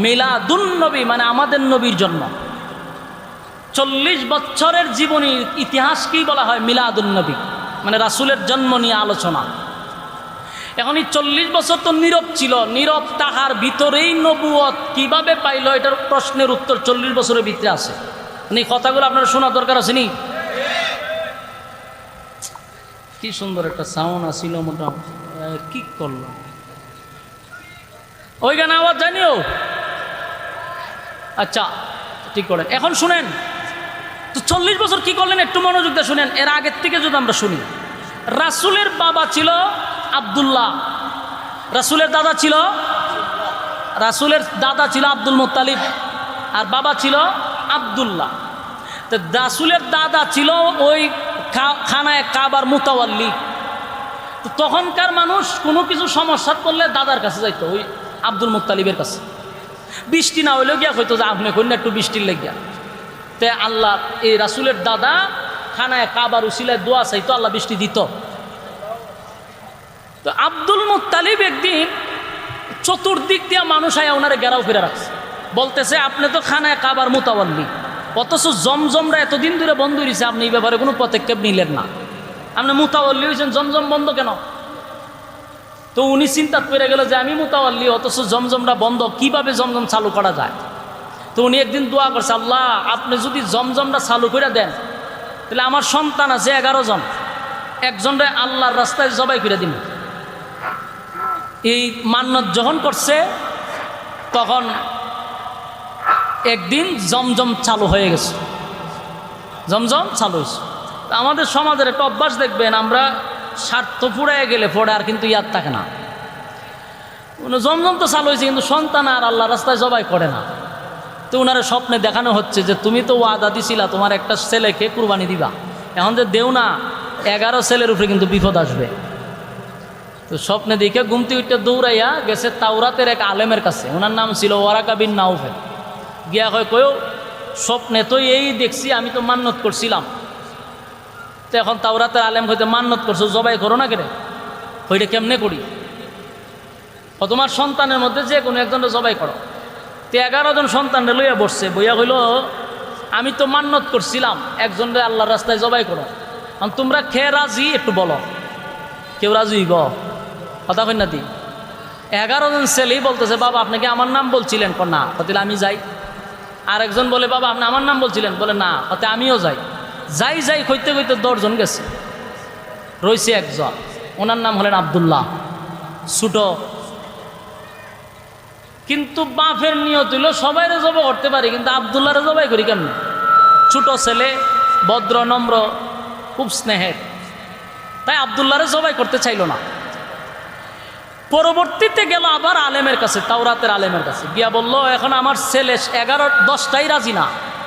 মিলাদুন্নবী মানে আমাদের নবীর জন্ম। 40 বছরের জীবনী ইতিহাসকেই বলা হয় মিলাদুন্নবী, মানে রাসূলের জন্ম নিয়ে আলোচনা। এখন এই 40 বছর তো নীরব ছিল, নীরব তাহার ভিতরেই নবুয়ত কিভাবে পাইল এটার প্রশ্নের উত্তর 40 বছরের ভিতরে আছে। মানে এই কথাগুলো আপনার শোনা দরকার আছে নি? কি সুন্দর একটা সাউন্ড আসিল, মোটামুটি কি করলো ওই গান আওয়াজ জানিও। আচ্ছা ঠিক করেন। এখন শুনেন তো 40 বছর কি করলেন একটু মনোযোগ দিয়ে শুনেন। এর আগের থেকে যদি আমরা শুনি, রাসূলের বাবা ছিল আব্দুল্লাহ, রাসূলের দাদা ছিল আব্দুল মুত্তালিব, আর বাবা ছিল আব্দুল্লাহ। তো রাসূলের দাদা ছিল ওই খানায় কাবার মুতাওয়াল্লি। তো তখনকার মানুষ কোনো কিছু সমস্যা করলে দাদার কাছে যাইতো, ওই আব্দুল মুত্তালিবের কাছে। বৃষ্টি না হইলেও গিয়া হইতো যে আপনি কন্যা একটু বৃষ্টির লেগিয়া। তে আল্লাহ এই রাসূলের দাদা খানায় কাবার উসিলায় দোয়া চাইতো, আল্লাহ বৃষ্টি দিত। তো আব্দুল মুত্তালিব একদিন চতুর্দিক দিয়ে মানুষ আয়া ওনারে গেরাও ফিরে রাখছে, বলতেছে আপনি তো খানায় কাবার মুতাওয়াল্লি, অথচ জমজমরা এতদিন ধরে বন্ধ হয়েছে, আপনি এই ব্যাপারে কোনো পদক্ষেপ নিলেন না। আপনি মুতাওয়াল্লি হয়েছেন, জমজম বন্ধ কেন? তো উনি চিন্তা করে গেল যে আমি মুতাওয়াল্লি অথচ জমজমরা বন্ধ, কিভাবে জমজম চালু করা যায়? তো উনি একদিন দোয়া করছে, আল্লাহ আপনি যদি জমজমটা চালু করে দেন তাহলে আমার সন্তান আছে 11 জন, একজনরে আল্লাহর রাস্তায় জবাই করে দিন। এই মান্নত যখন করছে তখন একদিন জমজম চালু হয়ে গেছে, জমজম চালু হয়েছে। আমাদের সমাজের একটা অভ্যাস দেখবেন, আমরা স্বার্থ ফুরায় গেলে পরে আর কিন্তু ইয়াদ থাকে না। জমজম তো চালু হয়েছে কিন্তু সন্তান আর আল্লাহ রাস্তায় জবাই করে না। তো ওনারা স্বপ্নে দেখানো হচ্ছে যে তুমি তো ওয়াদা দিছিলা তোমার একটা ছেলেকে কুরবানি দিবা, এখন যে দেও না 11 ছেলের উপরে কিন্তু বিপদ আসবে। তো স্বপ্নে দেখে ঘুমতে উঠে দৌড়াইয়া গেছে তাওরাতের এক আলেমের কাছে, ওনার নাম ছিল ওয়ারাকা বিন নাউফেল। গিয়া কয়ও স্বপ্নে তো এই দেখছি, আমি তো মান্নত করছিলাম। তো এখন তাওরাতের আলেম হইতে মান্নত করছো জবাই করো না কেন? ওইটা কেমনে করি? ও তোমার সন্তানের মধ্যে যে কোনো একজনকে জবাই করো। তো 11 জন সন্তানরে লইয়া বসছে, বইয়া হইল আমি তো মান্নত করছিলাম একজনকে আল্লাহর রাস্তায় জবাই করো, তোমরা খেয়ে রাজি একটু বলো। কেউ রাজি হইব? কথা কই না দি? 11 জন ছেলেই বলতেছে বাবা আপনি কি আমার নাম বলছিলেন? না। তাহলে আমি যাই। আর একজন বলে বাবা আপনি আমার নাম বলছিলেন? বলে না। তাতে আমিও যাই। যাই কইতে কইতে 10 জন গেছে, রয়েছে একজন, ওনার নাম হলেন আব্দুল্লাহ, ছোট। কিন্তু বাপের নিয়ত হইল সবাইরে জবাই করতে পারি, কিন্তু আব্দুল্লাহরে জবাই করি কেমন? ছোট ছেলে, ভদ্র নম্র, খুব স্নেহের, তাই আব্দুল্লাহরে জবাই করতে চাইল না। পরবর্তীতে গেল আবার আলেমের কাছে, তাওরাতের আলেমের কাছে গিয়া বলল এখন আমার ছেলে 11-10টাই রাজি না,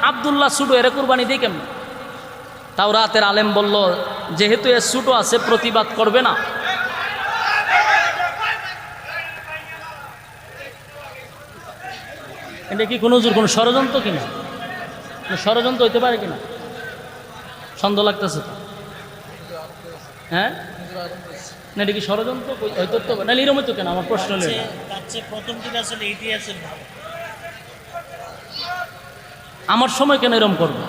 আব্দুল্লাহ ছোট, এরে কুরবানি দিই কেমন? তাওরাতের আলেম বলল যেহেতু এ ছোট আছে প্রতিবাদ করবে না, এটা কি কোনো কোনো ষড়যন্ত্র কিনা, ষড়যন্ত্র হইতে পারে কিনা সন্দেহ লাগতেছে তো। হ্যাঁ না, এটা কি ষড়যন্ত্র হয়তো তো না, এরকম তো কেন? আমার প্রশ্ন হলো আমার সময় কেন এরকম করবো?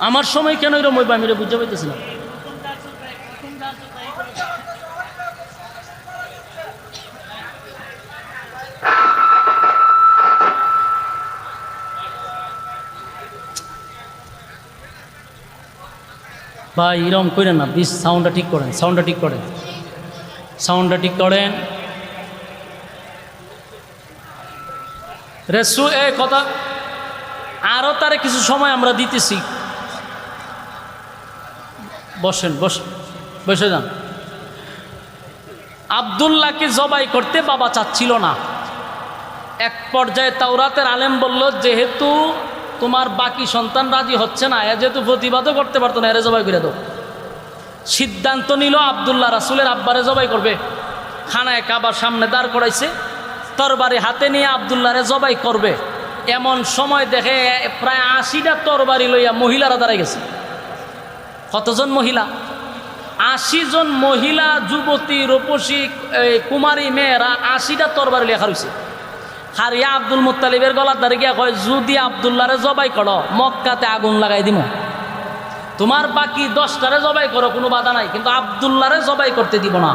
আমার সময় কেন এরকম হইবে আমি এটা বুঝতে পারতেছি না। ভাই এরকম করেন না প্লিজ, সাউন্ডটা ঠিক করেন, সাউন্ডটা ঠিক করেন, সাউন্ডটা ঠিক করেন। রেসু এ কথা আরও তারে কিছু সময় আমরা দিতেছি। বসেন, বসে যান। আব্দুল্লাহকে জবাই করতে বাবা চাচ্ছিল না। এক পর্যায়ে তাওরাতের আলেম বলল, যেহেতু তোমার বাকি সন্তান রাজি হচ্ছে না, এ যেহেতু প্রতিবাদও করতে পারতো না, এরে জবাই করে দাও। সিদ্ধান্ত নিল আব্দুল্লাহ রাসূলের আব্বারে জবাই করবে। খানায় কাবার সামনে দাঁড় করাইছে, তরবারি হাতে নিয়ে আব্দুল্লাহরে জবাই করবে। এমন সময় দেখে প্রায় 80টা তরবারি লইয়া মহিলারা দাঁড়াই গেছে। কতজন মহিলা? 80 জন মহিলা, যুবতী, রূপসী, কুমারী মেয়েরা 80টা তরবারি লেখা রয়েছে। হারিয়া আব্দুল মুত্তালিবের গলার ধারে গিয়া কয়, যদি আব্দুল্লাহরে জবাই করো মক্কাতে আগুন লাগাই দিব। তোমার বাকি 10টারে জবাই করো, কোনো বাধা নাই, কিন্তু আব্দুল্লাহরে জবাই করতে দিব না।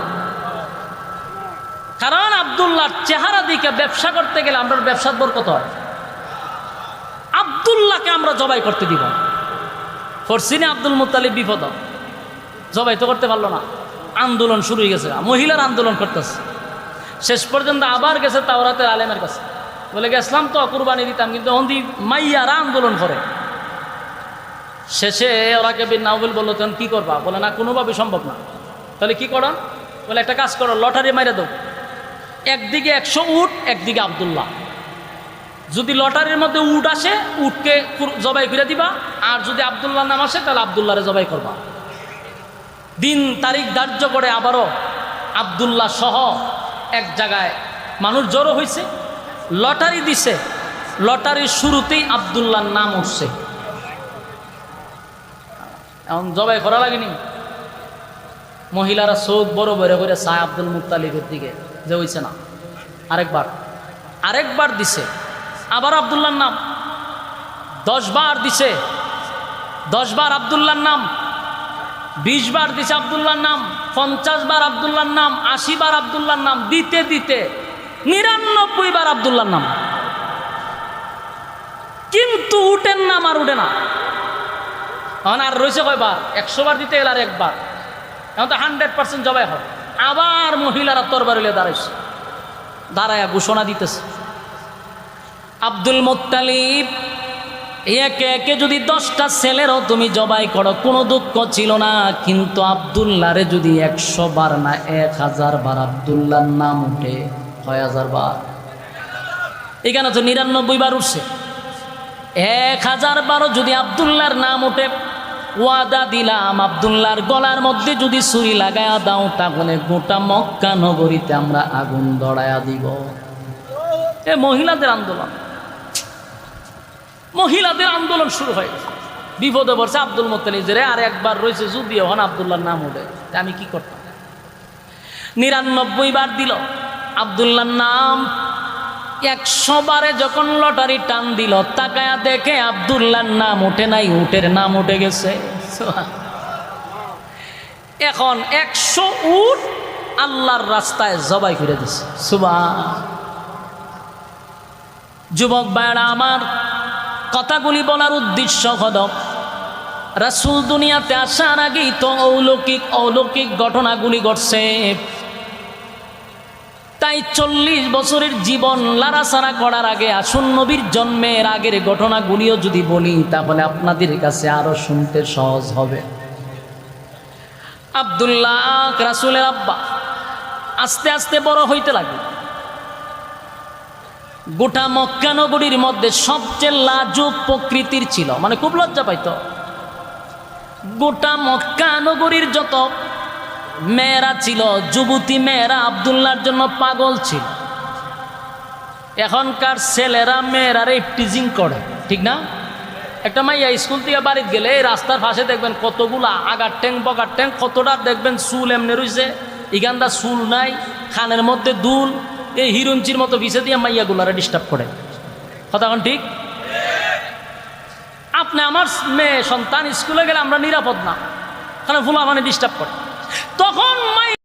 কারণ আব্দুল্লাহর চেহারা দিকে ব্যবসা করতে গেলে আমরা ব্যবসার বরকত হয়। আব্দুল্লাহকে আমরা জবাই করতে দিব। ফরসিনে আব্দুল মুত্তালিব বিপদ, জবাই তো করতে পারলো না। আন্দোলন শুরু হয়ে গেছে, মহিলার আন্দোলন করতেছে। শেষ পর্যন্ত আবার গেছে তাওরাতের আলেমের কাছে, বলে গেছিলাম তো কুরবানি দিতাম, কিন্তু হন্দি মাইয়ারা আন্দোলন করে। শেষে ওরাকে বিন নাওফেল বললো, তখন কী করবা? বলে না, কোনোভাবে সম্ভব না। তাহলে কি করো? বলে একটা কাজ করো, লটারি মাইরে দাও। একদিকে 100 উট, একদিকে আব্দুল্লাহ। যদি লটারির মধ্যে উট আসে, উটকে জবাই করে দিবা, আর যদি আব্দুল্লাহর নাম আসে তাহলে আব্দুল্লাহরে জবাই করবা। দিন তারিখ ধার্য করে আবারও আব্দুল্লাহ সহ এক জায়গায় মানুষ জড়ো হয়েছে, লটারি দিছে। লটারির শুরুতেই আব্দুল্লাহর নাম উঠছে। এখন জবাই করা লাগেনি। মহিলারা চোখ বড় বড় করে চায় আব্দুল মুত্তালিবের দিকে, যে হইছে না। আরেকবার দিছে, আবার আব্দুল্লাহর নাম 10 বার দিছে। 10 বার আব্দুল্লাহর নাম, 20 বার দিছে আব্দুল্লাহর নাম, 50 বার আব্দুল্লাহর নাম, 80 বার আব্দুল্লাহর নাম, দিতে দিতে 99 বার আব্দুল্লাহর নাম। কিন্তু উঠেন নাম আর উঠে না। এখন আর রয়েছে কয়বার? 100 বার দিতে গেলে আর একবার। এখন তো 100% জবাই হবে। আবার মহিলারা তরবারি নিয়ে দাঁড়াইছে, দাঁড়ায়া ঘোষণা দিতেছে, আব্দুল মুত্তালিব একে একে যদি 10টা ছেলেরও তুমি জবাই করো, কোনো দুঃখ ছিল না, কিন্তু আব্দুল্লাহরে যদি 100 বার না 1000 বার আব্দুল্লাহর নাম উঠে, 6000 বার। এখানে তো 99 বার উঠছে। 1000 বারও যদি আব্দুল্লাহর নাম উঠে, ওয়াদা দিলাম আব্দুল্লাহর গলার মধ্যে যদি ছুরি লাগায়া দাও, তাহলে গোটা মক্কা নগরীতে আমরা আগুন ধরায়া দিব। এ মহিলাদের আন্দোলন, মহিলাদের আন্দোলন শুরু হয়ে গেছে। বিপদে পড়ছে আব্দুল মুত্তালিব, যে আর একবার রয়েছে, যদি হন আব্দুল্লাহর নাম ওঠে, আমি কি করতাম? 99 বার দিল আব্দুল্লাহর নাম। 100 বারে যখন লটারি টান দিল, তাকায়া দেখে আব্দুল্লাহর নাম ওঠে নাই, উটের নাম উঠে গেছে। এখন 100 উট আল্লাহর রাস্তায় জবাই করে দিছে। সুবহান। যুবক ভাইরা আমার, কথাগুলি বলার উদ্দেশ্য হল, রাসূল দুনিয়াতে আসার আগেই তো অলৌকিক ঘটনাগুলি ঘটছে। তাই 40 বছরের জীবন লাড়াছাড়া করার আগে আসুন নবীর জন্মের আগের ঘটনাগুলিও যদি বলি, তাহলে আপনাদের কাছে আরো শুনতে সহজ হবে। আব্দুল্লাহ রাসূলের আব্বা আস্তে আস্তে বড় হইতে লাগলো। গোটা মক্কা নগরীর মধ্যে সবচেয়ে লাজুক প্রকৃতির ছিল, মানে খুব লজ্জা পাইত। গোটা মক্কা নগরীর যত মেয়েরা ছিল, যুবতী মেয়েরা আব্দুল্লাহর জন্য পাগল ছিল। এখনকার ছেলেরা মেয়েরা টিজিং করে, ঠিক না? একটা মাইয়া স্কুল থেকে বাড়িতে গেলে এই রাস্তার পাশে দেখবেন কতগুলা আগার ট্যাং বগার ট্যাং, কতটা দেখবেন চুল এমনি রয়েছে, ইগানদা চুল নাই, খানের মধ্যে দুল, এই হিরুঞ্চির মতো ভিসে দিয়ে মাইয়াগুলারা ডিস্টার্ব করে। কথা এখন ঠিক? আপনি আমার মেয়ে সন্তান স্কুলে গেলে আমরা নিরাপদ না, কারণ ফুলা মানে ডিস্টার্ব করে। তখন